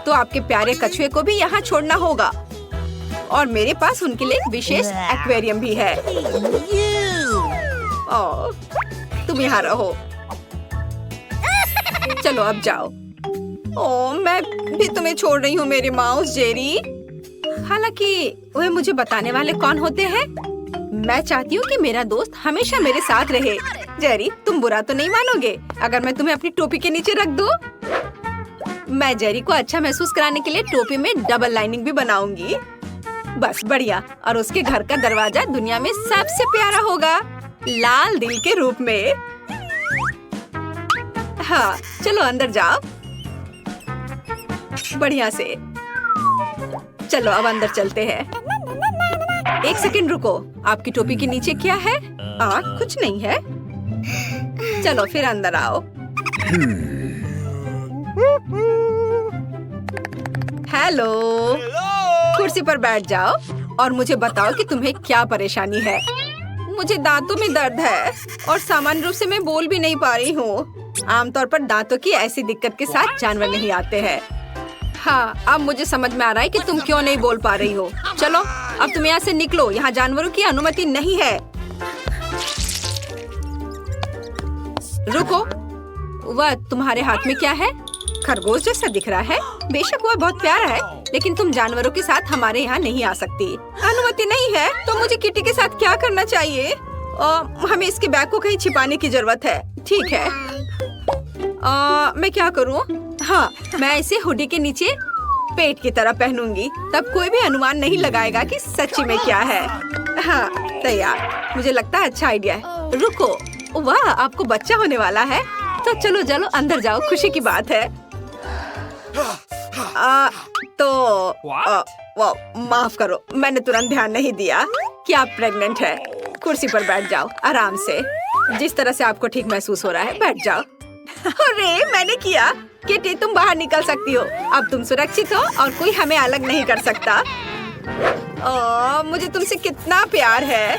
तो आपके प्यारे कछुए को भी यहाँ छोड़ना होगा। और मेरे पास उनके लिए एक विशेष एक्वेरियम भी है। ओह, तुम यहाँ रहो। चलो अब जाओ। ओह, मैं भी तुम्हें छोड़ रही हूँ मेरे माउस जेरी। हालांकि वे मुझे बताने वाले कौन होते हैं? मैं चाहती हूँ कि मेरा दोस्त हमेशा मेरे साथ रहे। जेरी, तुम बुरा तो नहीं मानोगे अगर मैं तुम्हें अपनी टोपी के नीचे रख दूँ? मैं जेरी को अच्छा महसूस कराने के लिए टोपी में डबल लाइनिंग भी बनाऊंगी। बस बढ़िया। और उसके घर का दरवाजा दुनिया में सबसे प्यारा होगा, लाल दिल के रूप में। हाँ, चलो अंदर जाओ। बढ़िया से। चलो अब अंदर चलते हैं। एक सेकंड रुको, आपकी टोपी के नीचे क्या है? कुछ नहीं है। चलो फिर अंदर आओ। हेलो, कुर्सी पर बैठ जाओ और मुझे बताओ कि तुम्हें क्या परेशानी है। मुझे दांतों में दर्द है और सामान्य रूप से मैं बोल भी नहीं पा रही हूँ। आमतौर पर दांतों की ऐसी दिक्कत के साथ जानवर नहीं आते हैं। हाँ, अब मुझे समझ में आ रहा है कि तुम क्यों नहीं बोल पा रही हो। चलो अब तुम यहाँ से निकलो, यहाँ जानवरों की अनुमति नहीं है। रुको, वह तुम्हारे हाथ में क्या है? खरगोश जैसा दिख रहा है। बेशक वह बहुत प्यारा है, लेकिन तुम जानवरों के साथ हमारे यहाँ नहीं आ सकती। अनुमति नहीं है तो मुझे किटी के साथ क्या करना चाहिए? हमें इसके बैग को कहीं छिपाने की जरूरत है। ठीक है, मैं क्या करूँ? हाँ, मैं इसे हुडी के नीचे पेट की तरह पहनूंगी, तब कोई भी अनुमान नहीं लगाएगा कि सच्ची में क्या है। हाँ, तैयार। मुझे लगता है अच्छा आइडिया है। रुको, वाह, आपको बच्चा होने वाला है। तो चलो चलो अंदर जाओ, खुशी की बात है। माफ करो, मैंने तुरंत ध्यान नहीं दिया कि आप प्रेग्नेंट है। कुर्सी पर बैठ जाओ आराम से, जिस तरह से आपको ठीक महसूस हो रहा है। बैठ जाओ। अरे मैंने किया। किटी, तुम बाहर निकल सकती हो। अब तुम सुरक्षित हो और कोई हमें अलग नहीं कर सकता। मुझे तुमसे कितना प्यार है।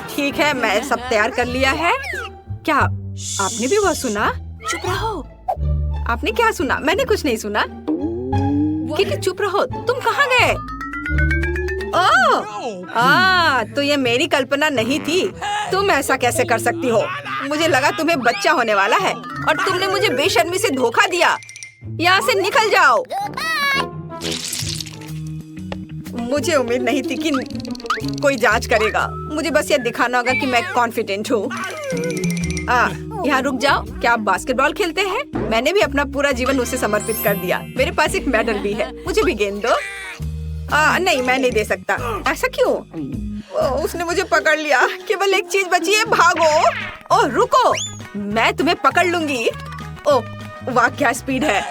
ठीक है, मैं सब तैयार कर लिया है। क्या आपने भी वो सुना? चुप रहो। आपने क्या सुना? मैंने कुछ नहीं सुना। किटी चुप रहो, तुम कहाँ गए? तो ये मेरी कल्पना नहीं थी। तुम ऐसा कैसे कर सकती हो? मुझे लगा तुम्हें बच्चा होने वाला है और तुमने मुझे बेशर्मी से धोखा दिया। यहाँ से निकल जाओ। मुझे उम्मीद नहीं थी कि कोई जांच करेगा। मुझे बस ये दिखाना होगा कि मैं कॉन्फिडेंट हूँ। यहाँ रुक जाओ। क्या आप बास्केटबॉल खेलते हैं? मैंने भी अपना पूरा जीवन उसे समर्पित कर दिया। मेरे पास एक मेडल भी है, मुझे भी गेंद दो। नहीं, मैं नहीं दे सकता। ऐसा क्यों? उसने मुझे पकड़ लिया। केवल एक चीज बची है, भागो। ओह रुको, मैं तुम्हें पकड़ लूंगी। ओह वाह, क्या स्पीड है।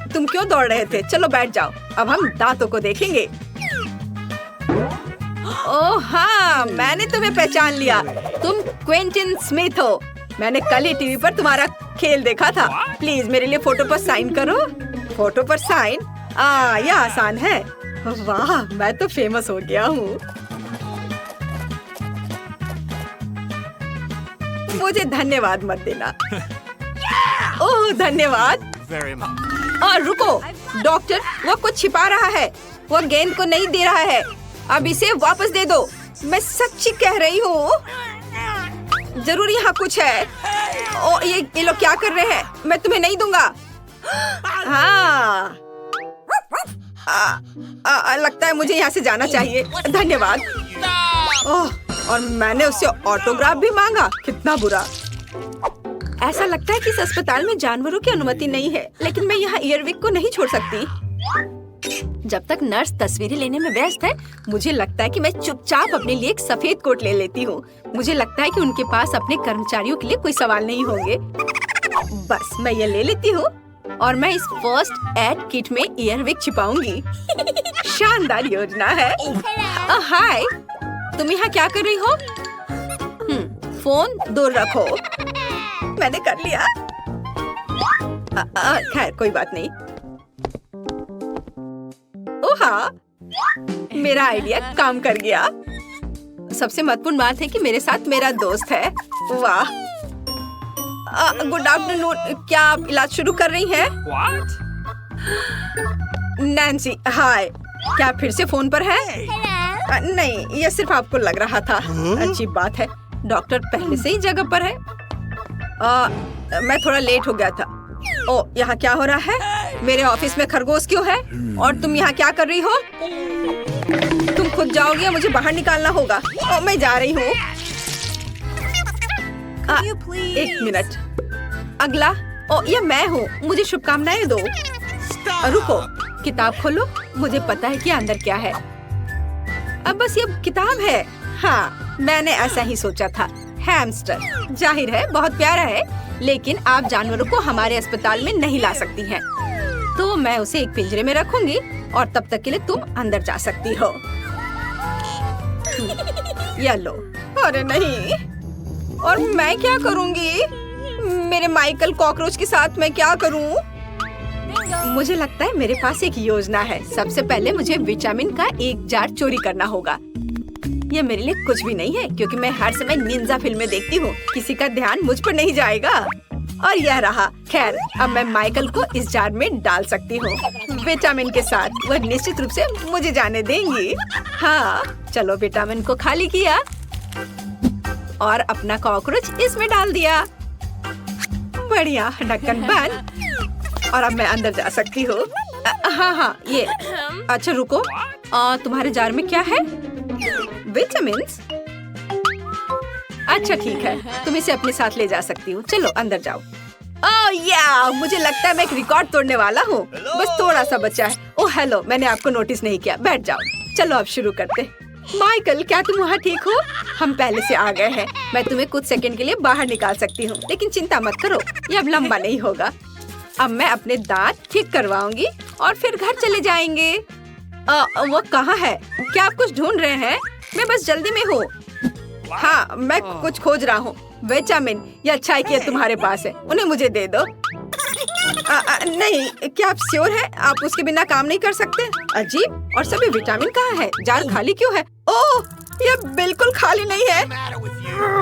तुम क्यों दौड़ रहे थे? चलो बैठ जाओ, अब हम दांतों को देखेंगे। ओह हाँ, मैंने तुम्हें पहचान लिया। तुम क्विंटन स्मिथ हो। मैंने कल ही टीवी पर तुम्हारा खेल देखा था। प्लीज मेरे लिए फोटो पर साइन करो। फोटो पर साइन? यह आसान है। वाह, मैं तो फेमस हो गया हूँ। मुझे धन्यवाद मत देना। ओह धन्यवाद। और रुको डॉक्टर, वो कुछ छिपा रहा है। वो गेंद को नहीं दे रहा है। अब इसे वापस दे दो। मैं सच्ची कह रही हूँ, जरूर यहाँ कुछ है। ओ ये लोग क्या कर रहे हैं? मैं तुम्हें नहीं दूंगा। हाँ लगता है मुझे यहाँ से जाना चाहिए। धन्यवाद। ओह, और मैंने उससे ऑटोग्राफ भी मांगा। कितना बुरा। ऐसा लगता है कि इस अस्पताल में जानवरों की अनुमति नहीं है, लेकिन मैं यहाँ ईयरविक को नहीं छोड़ सकती। जब तक नर्स तस्वीरें लेने में व्यस्त है, मुझे लगता है कि मैं चुपचाप अपने लिए एक सफेद कोट ले लेती हूँ। मुझे लगता है कि उनके पास अपने कर्मचारियों के लिए कोई सवाल नहीं होंगे। बस मैं ये ले लेती हूँ और मैं इस फर्स्ट एड किट में ईयरविक छिपाऊंगी। शानदार योजना है। हाय, तुम यहाँ क्या कर रही हो? फोन दूर रखो। मैंने कर लिया। खैर कोई बात नहीं। ओह हाँ, मेरा आइडिया काम कर गया। सबसे महत्वपूर्ण बात है कि मेरे साथ मेरा दोस्त है। वाह। गुड आफ्टरनून, क्या आप इलाज शुरू कर रही हैं? नैन्सी, हाय। क्या फिर से फोन पर है? नहीं, यह सिर्फ आपको लग रहा था। अच्छी बात है, डॉक्टर पहले से ही जगह पर है। मैं थोड़ा लेट हो गया था। ओ, यहाँ क्या हो रहा है? मेरे ऑफिस में खरगोश क्यों है? और तुम यहाँ क्या कर रही हो? तुम खुद जाओगी या मुझे बाहर निकालना होगा? ओ, मैं जा रही हूँ। एक मिनट। अगला। ओ, ये मैं हूँ। मुझे शुभकामनाएं दो। रुको, किताब खोलो। मुझे पता है कि अंदर क्या है। अब बस ये किताब है। हाँ, मैंने ऐसा ही सोचा था। हैमस्टर, जाहिर है बहुत प्यारा है, लेकिन आप जानवरों को हमारे अस्पताल में नहीं ला सकती हैं। तो मैं उसे एक पिंजरे में रखूंगी और तब तक के लिए तुम अंदर जा सकती हो। या लो। अरे नहीं, और मैं क्या करूंगी? मेरे माइकल कॉकरोच के साथ मैं क्या करूं? मुझे लगता है मेरे पास एक योजना है। सबसे पहले मुझे विटामिन का एक जार चोरी करना होगा। ये मेरे लिए कुछ भी नहीं है, क्योंकि मैं हर समय निंजा फिल्में देखती हूँ। किसी का ध्यान मुझ पर नहीं जाएगा। और यह रहा। खैर, अब मैं माइकल को इस जार में डाल सकती हूँ विटामिन के साथ। वह निश्चित रूप से मुझे जाने देंगी। हाँ, चलो विटामिन को खाली किया और अपना कॉकरोच इसमें डाल दिया। बढ़िया, ढक्कन बंद। और अब मैं अंदर जा सकती हूँ। हाँ, ये। अच्छा रुको, तुम्हारे जार में क्या है? विटामिन्स? अच्छा ठीक है, तुम इसे अपने साथ ले जा सकती हूँ। चलो अंदर जाओ। ओह या, मुझे लगता है मैं एक रिकॉर्ड तोड़ने वाला हूँ। बस थोड़ा सा बचा है। ओह हेलो, मैंने आपको नोटिस नहीं किया। बैठ जाओ। चलो अब शुरू करते। माइकल, क्या तुम वहाँ ठीक हो? हम पहले से आ गए हैं। मैं तुम्हें कुछ सेकंड के लिए बाहर निकाल सकती हूँ, लेकिन चिंता मत करो, ये अब लंबा नहीं होगा। अब मैं अपने दांत ठीक करवाऊंगी और फिर घर चले जाएंगे। वो कहाँ है? क्या आप कुछ ढूंढ रहे हैं? मैं बस जल्दी में हूँ। हाँ, मैं कुछ खोज रहा हूँ। विटामिन, ये अच्छा है कि तुम्हारे पास है। उन्हें मुझे दे दो। नहीं, क्या आप श्योर हैं? आप उसके बिना काम नहीं कर सकते? अजीब, और सभी विटामिन कहाँ है? जार खाली क्यों है? ओह, ये बिल्कुल खाली नहीं है।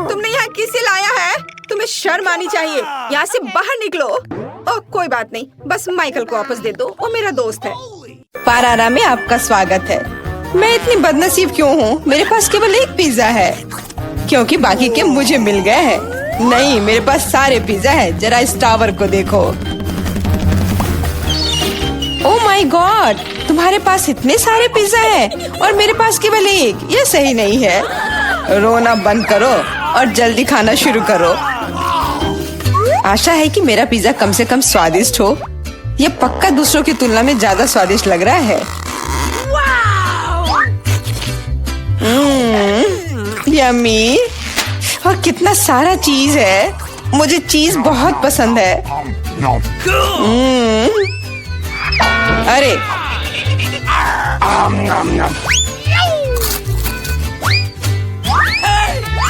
तुमने यहाँ किसे लाया है? तुम्हें शर्म आनी चाहिए। यहाँ से बाहर निकलो। ओह, कोई बात नहीं, बस माइकल को वापस दे दो, वो मेरा दोस्त है। पारारा में आपका स्वागत है। मैं इतनी बदनसीब क्यों हूँ? मेरे पास केवल एक पिज्जा है, क्योंकि बाकी के मुझे मिल गए हैं। नहीं, मेरे पास सारे पिज्जा है। जरा इस टावर को देखो। ओह माय गॉड, तुम्हारे पास इतने सारे पिज्जा हैं और मेरे पास केवल एक। ये सही नहीं है। रोना बंद करो और जल्दी खाना शुरू करो। आशा है कि मेरा पिज्जा कम से कम स्वादिष्ट हो। ये पक्का दूसरों की तुलना में ज्यादा स्वादिष्ट लग रहा है। यम्मी। और कितना सारा चीज है। मुझे चीज बहुत पसंद है। अरे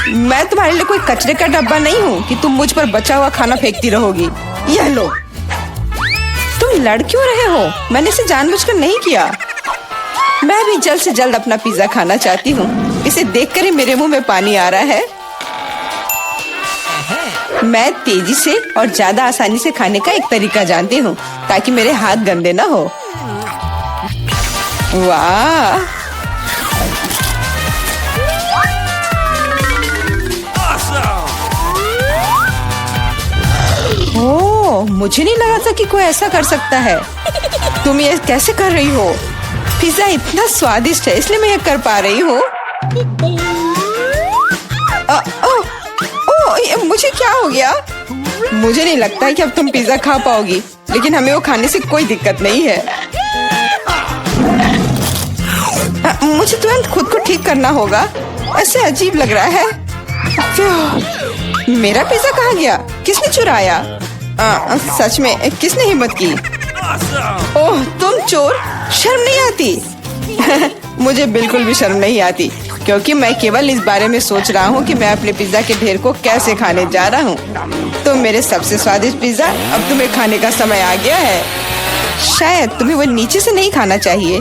मैं तुम्हारे लिए कोई कचरे का डब्बा नहीं हूँ कि तुम मुझ पर बचा हुआ खाना फेंकती रहोगी। यह लो। तुम लड़ क्यों रहे हो? मैंने इसे जानबूझकर नहीं किया। मैं भी जल्द से जल्द अपना पिज्जा खाना चाहती हूँ। इसे देखकर ही मेरे मुंह में पानी आ रहा है। मैं तेजी से और ज्यादा आसानी से खाने का एक तरीका जानती हूँ ताकि मेरे हाथ गंदे ना हो। वाह! ओह, मुझे नहीं लगा था कि कोई ऐसा कर सकता है। तुम ये कैसे कर रही हो? पिज्जा इतना स्वादिष्ट है इसलिए मैं ये कर पा रही हूँ। मुझे क्या हो गया? मुझे नहीं लगता है कि अब तुम पिज्जा खा पाओगी, लेकिन हमें वो खाने से कोई दिक्कत नहीं है। मुझे तुरंत खुद को ठीक करना होगा। ऐसे अजीब लग रहा है। मेरा पिज्जा कहाँ गया? किसने चुराया? सच में किसने हिम्मत की? ओह, तुम चोर! शर्म नहीं आती? मुझे बिल्कुल भी शर्म नहीं आती, क्योंकि मैं केवल इस बारे में सोच रहा हूँ कि मैं अपने पिज्जा के ढेर को कैसे खाने जा रहा हूँ। तो मेरे सबसे स्वादिष्ट पिज्जा अब तुम्हें खाने का समय आ गया है। शायद तुम्हें वो नीचे से नहीं खाना चाहिए।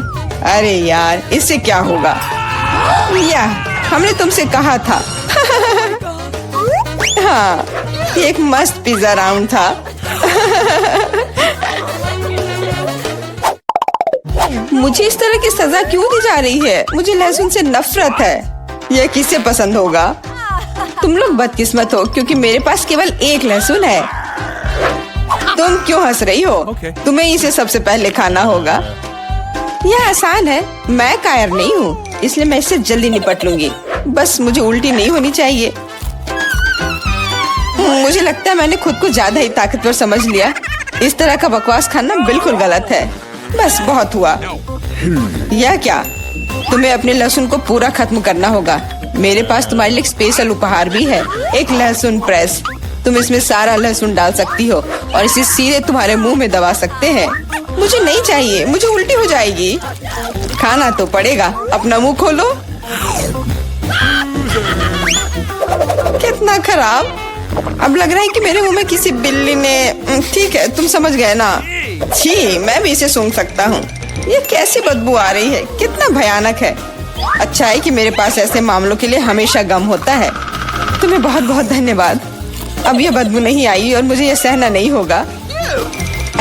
अरे यार, इससे क्या होगा? या हमने तुमसे कहा था। हाँ, ये एक मस्त पिज्जा राउंड था। मुझे इस तरह की सजा क्यों दी जा रही है? मुझे लहसुन से नफरत है। यह किसे पसंद होगा? तुम लोग बदकिस्मत हो, क्योंकि मेरे पास केवल एक लहसुन है। तुम क्यों हंस रही हो? तुम्हें इसे सबसे पहले खाना होगा। यह आसान है। मैं कायर नहीं हूँ, इसलिए मैं इससे जल्दी निपट लूंगी। बस मुझे उल्टी नहीं होनी चाहिए। मुझे लगता है मैंने खुद को ज्यादा ही ताकतवर समझ लिया। इस तरह का बकवास खाना बिल्कुल गलत है। बस बहुत हुआ। यह क्या? तुम्हें अपने लहसुन को पूरा खत्म करना होगा। मेरे पास तुम्हारे लिए एक स्पेशल उपहार भी है, एक लहसुन प्रेस। तुम इसमें सारा लहसुन डाल सकती हो और इसे सीधे तुम्हारे मुंह में दबा सकते हैं। मुझे नहीं चाहिए, मुझे उल्टी हो जाएगी। खाना तो पड़ेगा। अपना मुंह खोलो। कितना खराब! अब लग रहा है कि मेरे मुंह में किसी बिल्ली ने। ठीक है, तुम समझ गए ना। छी, मैं भी इसे सूंघ सकता हूँ। ये कैसी बदबू आ रही है? कितना भयानक है। अच्छा है कि मेरे पास ऐसे मामलों के लिए हमेशा गम होता है। तुम्हें बहुत बहुत धन्यवाद। अब यह बदबू नहीं आई और मुझे यह सहना नहीं होगा।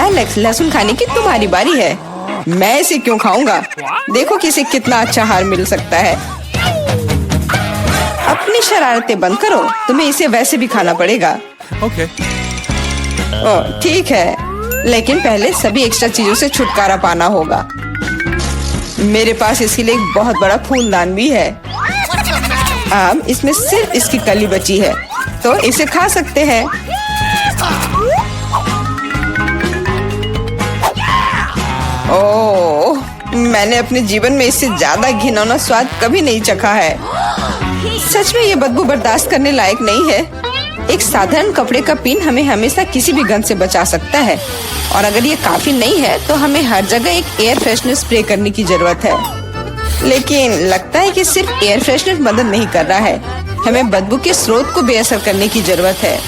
एलेक्स, लहसुन खाने की तुम्हारी बारी है। मैं इसे क्यों खाऊंगा? देखो कि इसे कितना अच्छा आहार मिल सकता है। अपनी शरारतें बंद करो। तुम्हें इसे वैसे भी खाना पड़ेगा। ओह, ठीक है, लेकिन पहले सभी एक्स्ट्रा चीजों से छुटकारा पाना होगा। मेरे पास इसके लिए एक बहुत बड़ा फूलदान भी है। अब इसमें सिर्फ इसकी कली बची है, तो इसे खा सकते हैं। ओह, मैंने अपने जीवन में इससे ज्यादा घिनौना स्वाद कभी नहीं चखा है। सच में ये बदबू बर्दाश्त करने लायक नहीं है। एक साधारण कपड़े का पिन हमें हमेशा किसी भी गंध से बचा सकता है, और अगर ये काफी नहीं है तो हमें हर जगह एक एयर फ्रेशनर स्प्रे करने की जरूरत है। लेकिन लगता है कि सिर्फ एयर फ्रेशनर मदद नहीं कर रहा है। हमें बदबू के स्रोत को बेअसर करने की जरूरत है।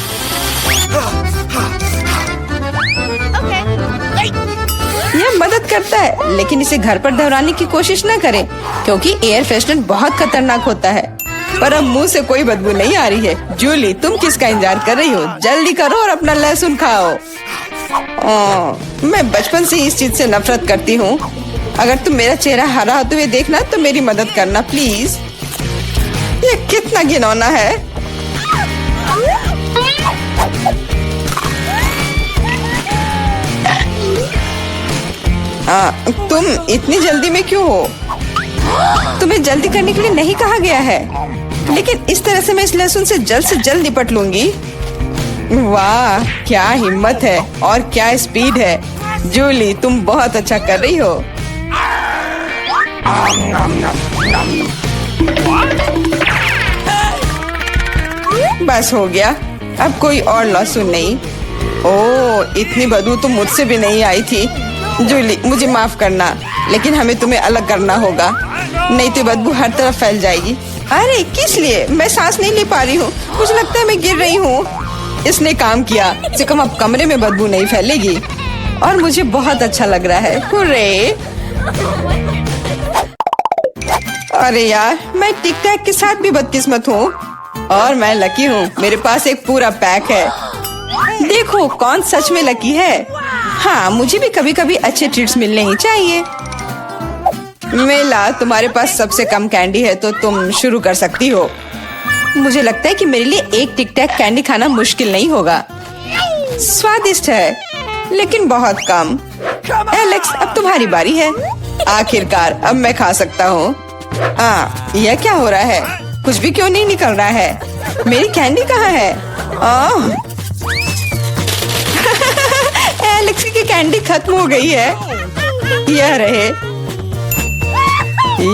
यह मदद करता है, लेकिन इसे घर पर दोहराने की कोशिश न करें, क्योंकि एयर फ्रेशनर बहुत खतरनाक होता है। पर अब मुंह से कोई बदबू नहीं आ रही है। जूली, तुम किसका इंतजार कर रही हो? जल्दी करो और अपना लहसुन खाओ। मैं बचपन से ही इस चीज से नफरत करती हूँ। अगर तुम मेरा चेहरा हरा होते हुए देखना तो मेरी मदद करना प्लीज। ये कितना घिनौना है। तुम इतनी जल्दी में क्यों हो? तुम्हें जल्दी करने के लिए नहीं कहा गया है, लेकिन इस तरह से मैं इस लहसुन से जल्द निपट लूंगी। वाह, क्या हिम्मत है और क्या स्पीड है। जूली, तुम बहुत अच्छा कर रही हो। बस हो गया, अब कोई और लहसुन नहीं। ओह, इतनी बदबू तो मुझसे भी नहीं आई थी। जूली, मुझे माफ करना, लेकिन हमें तुम्हें अलग करना होगा, नहीं तो बदबू हर तरफ फैल जाएगी। अरे किस लिए? मैं सांस नहीं ले पा रही हूँ, मुझे लगता है मैं गिर रही हूँ। इसने काम किया, से कम अब कमरे में बदबू नहीं फैलेगी और मुझे बहुत अच्छा लग रहा है। हुर्रे! अरे यार, मैं टिक टैक के साथ भी बदकिस्मत हूँ और मैं लकी हूँ, मेरे पास एक पूरा पैक है। देखो कौन सच में लकी है। हाँ, मुझे भी कभी कभी अच्छे ट्रीट्स मिलने ही चाहिए। मेला, तुम्हारे पास सबसे कम कैंडी है तो तुम शुरू कर सकती हो। मुझे लगता है कि मेरे लिए एक टिक टैक कैंडी खाना मुश्किल नहीं होगा। स्वादिष्ट है लेकिन बहुत कम। एलेक्स, अब तुम्हारी बारी है। आखिरकार अब मैं खा सकता हूँ। यह क्या हो रहा है? कुछ भी क्यों नहीं निकल रहा है? मेरी कैंडी कहाँ है? एलेक्स की कैंडी खत्म हो गई है। यह रहे।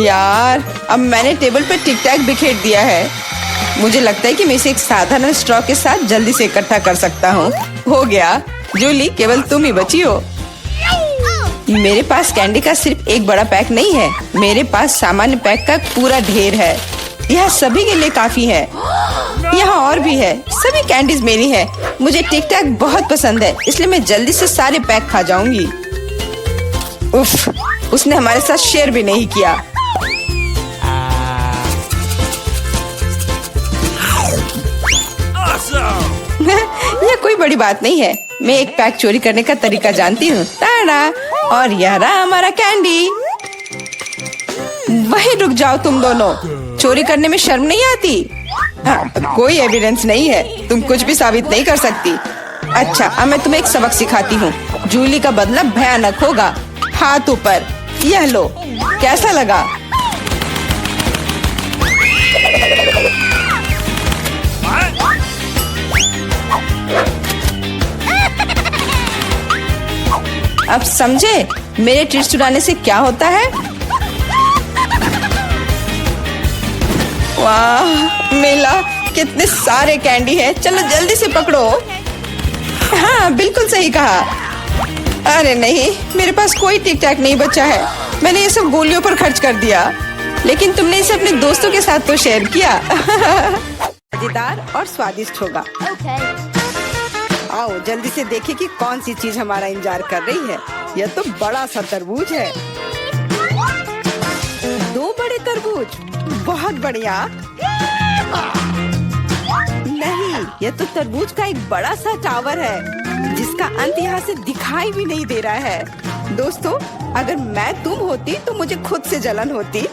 यार, अब मैंने टेबल पर टिक टैक बिखेर दिया है। मुझे लगता है कि मैं इसे एक साधारण स्ट्रॉ के साथ जल्दी से इकट्ठा कर सकता हूँ। हो गया। जूली, केवल तुम ही बची हो। मेरे पास कैंडी का सिर्फ एक बड़ा पैक नहीं है, मेरे पास सामान्य पैक का पूरा ढेर है। यह सभी के लिए काफी है। यहाँ और भी है। सभी कैंडीज मेरी है। मुझे टिक टैक बहुत पसंद है, इसलिए मैं जल्दी से सारे पैक खा जाऊंगी। उफ, उसने हमारे साथ शेयर भी नहीं किया। यह कोई बड़ी बात नहीं है। मैं एक पैक चोरी करने का तरीका जानती हूँ। ताड़ा! और यह रहा हमारा कैंडी। वहीं रुक जाओ तुम दोनों। चोरी करने में शर्म नहीं आती? कोई एविडेंस नहीं है, तुम कुछ भी साबित नहीं कर सकती। अच्छा, अब मैं तुम्हें एक सबक सिखाती हूँ। जूली का बदला भयानक होगा। हाथ ऊपर। यह लो, कैसा लगा? अब समझे मेरे ट्रीट्स चुराने से क्या होता है? वाह मेला, कितने सारे कैंडी है। चलो जल्दी से पकड़ो। हाँ, बिल्कुल सही कहा। अरे नहीं, मेरे पास कोई टिक टैक नहीं बचा है। मैंने ये सब गोलियों पर खर्च कर दिया, लेकिन तुमने इसे अपने दोस्तों के साथ तो शेयर किया। मजेदार और स्वादिष्ट होगा। आओ जल्दी से देखें कि कौन सी चीज हमारा इंतजार कर रही है। यह तो बड़ा सा तरबूज है। 2 बड़े तरबूज, बहुत बढ़िया। नहीं, यह तो तरबूज का एक बड़ा सा टावर है जिसका अंत यहाँ से दिखाई भी नहीं दे रहा है। दोस्तों, अगर मैं तुम होती तो मुझे खुद से जलन होती।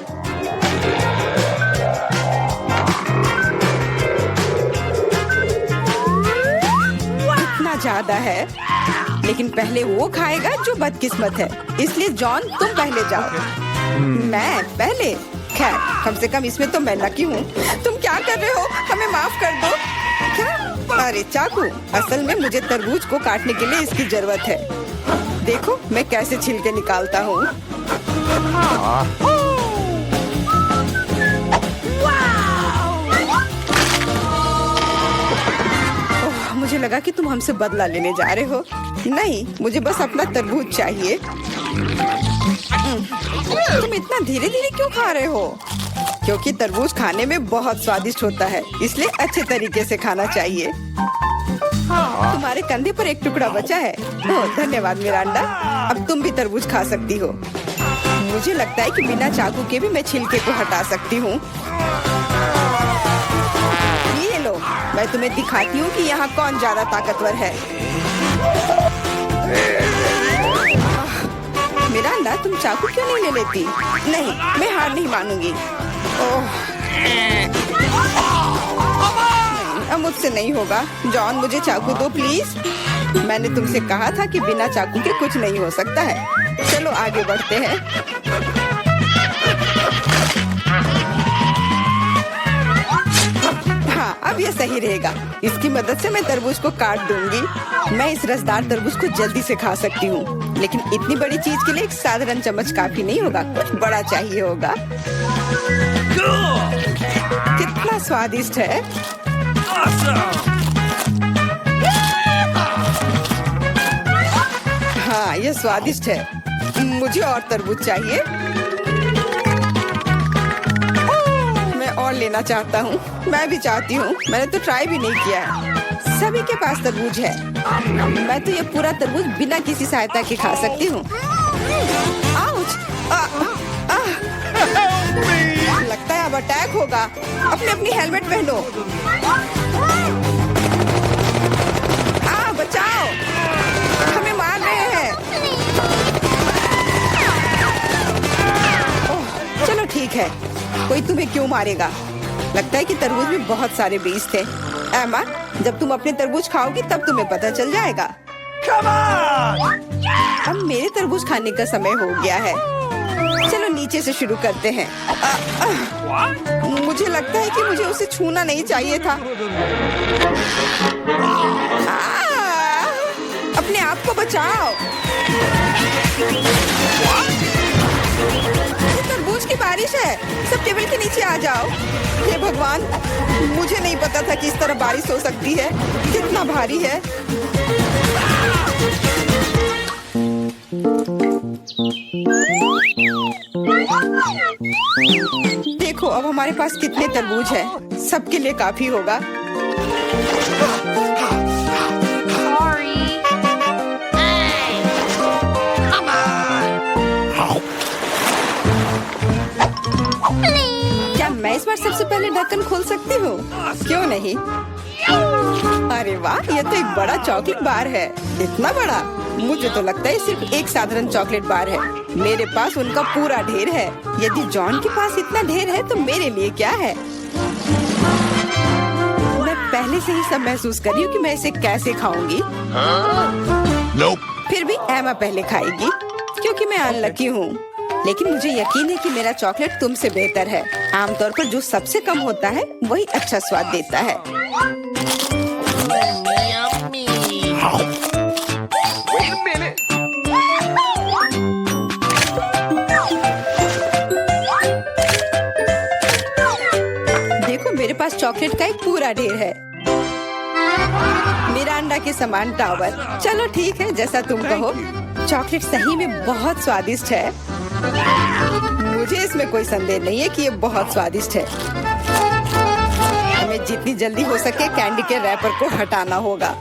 इतना ज्यादा है, लेकिन पहले वो खाएगा जो बदकिस्मत है। इसलिए जॉन, तुम पहले जाओ। मैं पहले? खैर, कम से कम इसमें तो मैं लकी हूँ। तुम क्या कर रहे हो? हमें माफ कर दो। क्या? अरे चाकू, असल में मुझे तरबूज को काटने के लिए इसकी जरूरत है। देखो मैं कैसे छिलके निकालता हूँ। मुझे लगा कि तुम हमसे बदला लेने जा रहे हो। नहीं, मुझे बस अपना तरबूज चाहिए। तुम इतना धीरे धीरे क्यों खा रहे हो? क्योंकि तरबूज खाने में बहुत स्वादिष्ट होता है, इसलिए अच्छे तरीके से खाना चाहिए। तुम्हारे कंधे पर एक टुकड़ा बचा है। ओह, धन्यवाद मिरांडा। अब तुम भी तरबूज खा सकती हो। मुझे लगता है कि बिना चाकू के भी मैं छिलके को हटा सकती हूँ। ये लो, मैं तुम्हें दिखाती हूँ कि यहाँ कौन ज्यादा ताकतवर है। मिरांडा, तुम चाकू क्यों नहीं ले लेती? नहीं, मैं हार नहीं मानूंगी। ओह, अब मुझसे नहीं होगा। जॉन, मुझे चाकू दो प्लीज। मैंने तुमसे कहा था कि बिना चाकू के कुछ नहीं हो सकता है। चलो आगे बढ़ते हैं। हाँ, अब यह सही रहेगा। इसकी मदद से मैं तरबूज को काट दूंगी। मैं इस रसदार तरबूज को जल्दी से खा सकती हूँ, लेकिन इतनी बड़ी चीज के लिए एक साधारण चम्मच काफी नहीं होगा, कुछ बड़ा चाहिए होगा। कितना स्वादिष्ट है। हाँ, ये स्वादिष्ट है। मुझे और तरबूज चाहिए। मैं और लेना चाहता हूँ। मैं भी चाहती हूँ। मैंने तो ट्राई भी नहीं किया है। सभी के पास तरबूज है। मैं तो ये पूरा तरबूज बिना किसी सहायता के खा सकती हूँ। आउच! लगता है अब अटैक होगा। अपनी हेलमेट पहनो। बचाओ! हमें मार रहे हैं। ओह, चलो ठीक है। कोई तुम्हें क्यों मारेगा? लगता है कि तरबूज में बहुत सारे बीज थे। एमा, जब तुम अपने तरबूज खाओगी तब तुम्हें पता चल जाएगा। अब मेरे तरबूज खाने का समय हो गया है। चलो नीचे से शुरू करते हैं। मुझे लगता है कि मुझे उसे छूना नहीं चाहिए था। अपने आप को बचाओ। ये तरबूज की बारिश है। सब टेबल के नीचे आ जाओ। हे भगवान, मुझे नहीं पता था कि इस तरह बारिश हो सकती है। कितना भारी है। देखो अब हमारे पास कितने तरबूज हैं। सबके लिए काफी होगा। क्या मैं इस बार सबसे पहले ढक्कन खोल सकती हूँ? क्यों नहीं? अरे वाह, ये तो एक बड़ा चॉकलेट बार है। इतना बड़ा? मुझे तो लगता है सिर्फ एक साधारण चॉकलेट बार है। मेरे पास उनका पूरा ढेर है। यदि जॉन के पास इतना ढेर है तो मेरे लिए क्या है? मैं पहले से ही सब महसूस कर रही हूँ कि मैं इसे कैसे खाऊंगी। फिर भी एमा पहले खाएगी क्योंकि मैं अनलकी हूँ। लेकिन मुझे यकीन है कि मेरा चॉकलेट तुमसे बेहतर है। आमतौर पर जो सबसे कम होता है वही अच्छा स्वाद देता है। देखो मेरे पास चॉकलेट का एक पूरा ढेर है। मेरा अंडा के समान टावर। चलो ठीक है, जैसा तुम कहो। चॉकलेट सही में बहुत स्वादिष्ट है। मुझे इसमें कोई संदेह नहीं है कि ये बहुत स्वादिष्ट है। हमें जितनी जल्दी हो सके कैंडी के रैपर को हटाना होगा।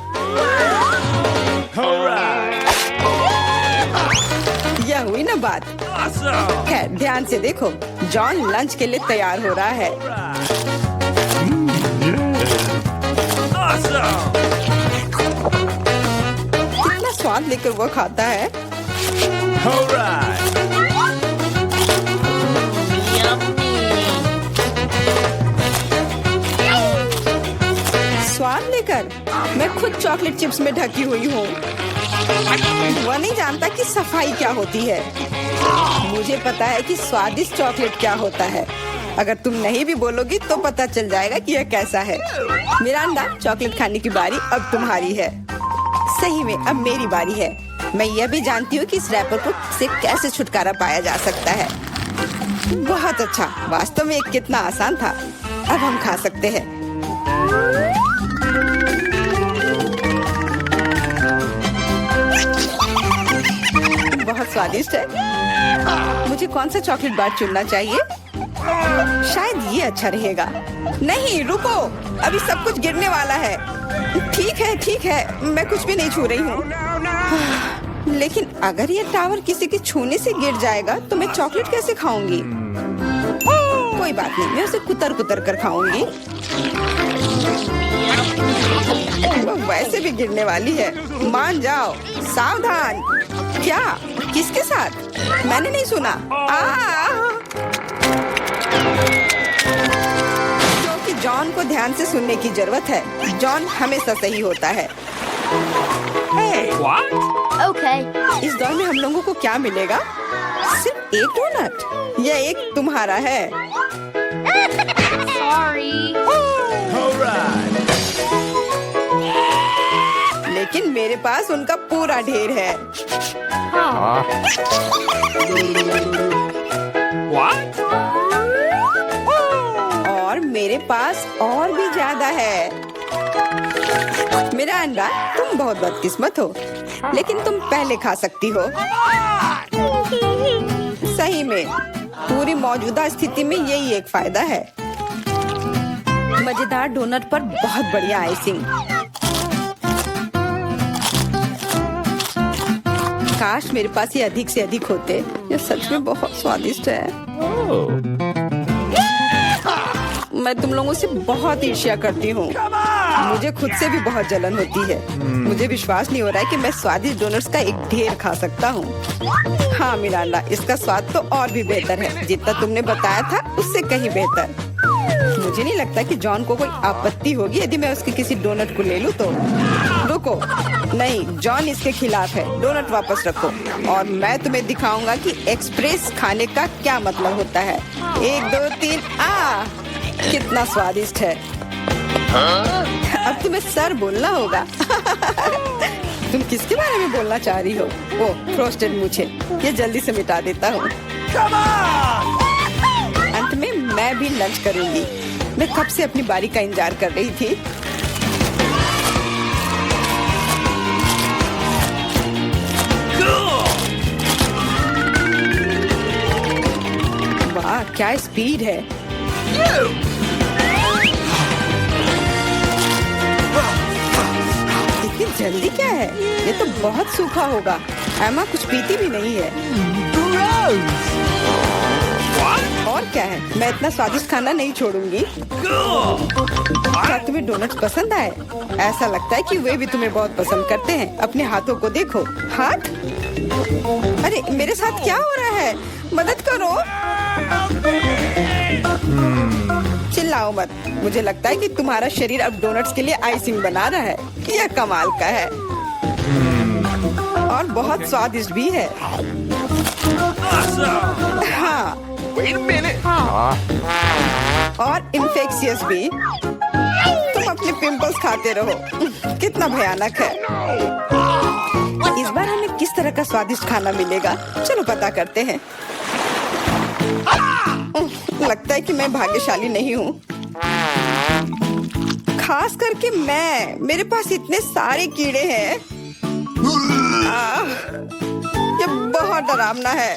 यह हुई ना बात। खैर ध्यान से देखो, जॉन लंच के लिए तैयार हो रहा है। कितना स्वाद लेकर वो खाता है। स्वाद लेकर मैं खुद चॉकलेट चिप्स में ढकी हुई हूँ। वह नहीं जानता कि सफाई क्या होती है। मुझे पता है कि स्वादिष्ट चॉकलेट क्या होता है। अगर तुम नहीं भी बोलोगी तो पता चल जाएगा कि यह कैसा है। मिरांडा, चॉकलेट खाने की बारी अब तुम्हारी है। सही में अब मेरी बारी है। मैं यह भी जानती हूँ कि इस रैपर को से कैसे छुटकारा पाया जा सकता है। बहुत अच्छा, वास्तव में कितना आसान था। अब हम खा सकते हैं। बहुत स्वादिष्ट है। मुझे कौन सा चॉकलेट बार चुनना चाहिए? शायद ये अच्छा रहेगा। नहीं रुको, अभी सब कुछ गिरने वाला है। ठीक है, मैं कुछ भी नहीं छू रही हूँ। लेकिन अगर ये टावर किसी के छूने से गिर जाएगा तो मैं चॉकलेट कैसे खाऊंगी? कोई बात नहीं, मैं उसे कुतर कुतर कर खाऊंगी। वो वैसे भी गिरने वाली है। मान जाओ। सावधान। क्या? किसके साथ? मैंने नहीं सुना। क्योंकि जॉन को ध्यान से सुनने की जरूरत है। जॉन हमेशा सही होता है। Okay. इस दौर में हम लोगों को क्या मिलेगा? सिर्फ एक डोनट। यह एक तुम्हारा है। Sorry. All right. पास उनका पूरा ढेर है। What? और मेरे पास और भी ज्यादा है। मेरा अंडा, तुम बहुत बदकिस्मत हो, लेकिन तुम पहले खा सकती हो। सही में पूरी मौजूदा स्थिति में यही एक फायदा है। मजेदार डोनट पर बहुत बढ़िया आइसिंग। काश मेरे पास ये अधिक से अधिक होते। ये सच में बहुत स्वादिष्ट है। मैं तुम लोगों से बहुत ईर्ष्या करती हूँ। मुझे खुद से भी बहुत जलन होती है। मुझे विश्वास नहीं हो रहा है कि मैं स्वादिष्ट डोनट्स का एक ढेर खा सकता हूँ। हाँ मिरांडा, इसका स्वाद तो और भी बेहतर है। जितना तुमने बताया था उससे कहीं बेहतर। मुझे नहीं लगता कि जॉन को कोई आपत्ति होगी यदि मैं उसके किसी डोनट को ले लूं तो। रुको, नहीं, जॉन इसके खिलाफ है। डोनट वापस रखो और मैं तुम्हें दिखाऊंगा कि एक्सप्रेस खाने का क्या मतलब होता है। 1 2 3 आ, कितना स्वादिष्ट है। अब तुम्हें सर बोलना होगा। तुम किसके बारे में बोलना चाह रही हो? वो फ्रोस्टेड मूछें, ये जल्दी से मिटा देता हूँ। अंत में मैं भी लंच करूंगी। मैं कब से अपनी बारी का इंतजार कर रही थी। वाह, क्या स्पीड है। इतनी जल्दी क्या है? ये तो बहुत सूखा होगा। एमा कुछ पीती भी नहीं है। और क्या है, मैं इतना स्वादिष्ट खाना नहीं छोड़ूंगी। क्या तुम्हें डोनट्स पसंद आए? ऐसा लगता है कि वे भी तुम्हें बहुत पसंद करते हैं। अपने हाथों को देखो। हाथ? अरे मेरे साथ क्या हो रहा है? मदद करो। चिल्लाओ मत। मुझे लगता है कि तुम्हारा शरीर अब डोनट्स के लिए आइसिंग बना रहा है। यह कमाल का है और बहुत स्वादिष्ट भी है। हाँ, Wait a minute. और इन्फेक्शियस भी। तुम अपने पिंपल्स खाते रहो। कितना भयानक है। इस बार हमें किस तरह का स्वादिष्ट खाना मिलेगा? चलो पता करते हैं। लगता है कि मैं भाग्यशाली नहीं हूँ, खास करके मैं। मेरे पास इतने सारे कीड़े हैं। ये बहुत डरावना है।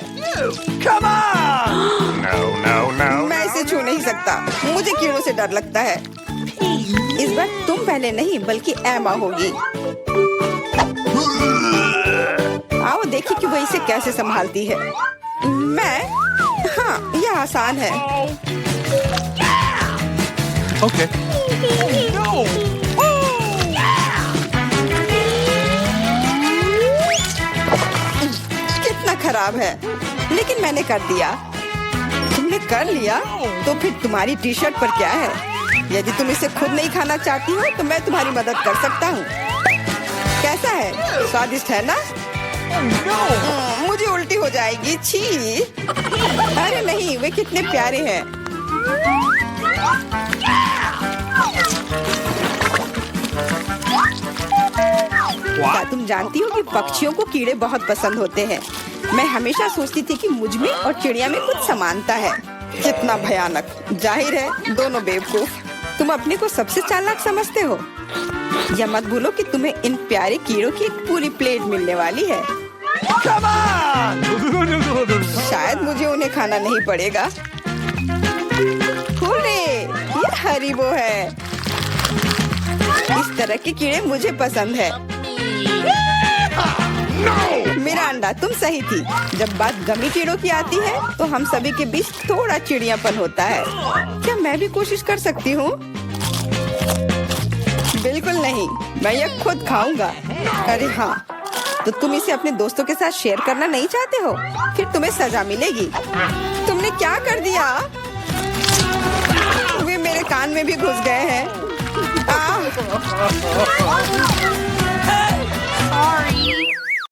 Come on! No. मैं इसे छू नहीं सकता। मुझे कीड़ों से डर लगता है। इस बार तुम पहले नहीं बल्कि एमा होगी। आओ देखिए कि वो इसे कैसे संभालती है। मैं? हाँ, यह आसान है। Okay. No. कितना खराब है, लेकिन मैंने कर दिया। तुमने कर लिया तो फिर तुम्हारी टी शर्ट पर क्या है? यदि तुम इसे खुद नहीं खाना चाहती हो तो मैं तुम्हारी मदद कर सकता हूँ। कैसा है? स्वादिष्ट है ना? मुझे उल्टी हो जाएगी। छी। अरे नहीं, वे कितने प्यारे हैं। क्या तुम जानती हो कि पक्षियों को कीड़े बहुत पसंद होते हैं? मैं हमेशा सोचती थी कि मुझ में और चिड़िया में कुछ समानता है। कितना भयानक। जाहिर है दोनों बेवकूफ। तुम अपने को सबसे चालाक समझते हो। या मत भूलो कि तुम्हें इन प्यारे कीड़ों की एक पूरी प्लेट मिलने वाली है। Come on! शायद मुझे उन्हें खाना नहीं पड़ेगा। हुर्रे! ये हरीबो है। इस तरह के कीड़े मुझे पसंद है। मिरांडा, तुम सही थी। जब बात गमी कीड़ों की आती है तो हम सभी के बीच थोड़ा चिड़ियापन होता है। क्या मैं भी कोशिश कर सकती हूँ? बिल्कुल नहीं, मैं यह खुद खाऊंगा। अरे हाँ, तो तुम इसे अपने दोस्तों के साथ शेयर करना नहीं चाहते हो? फिर तुम्हें सजा मिलेगी। तुमने क्या कर दिया? वे मेरे कान में भी घुस गए हैं।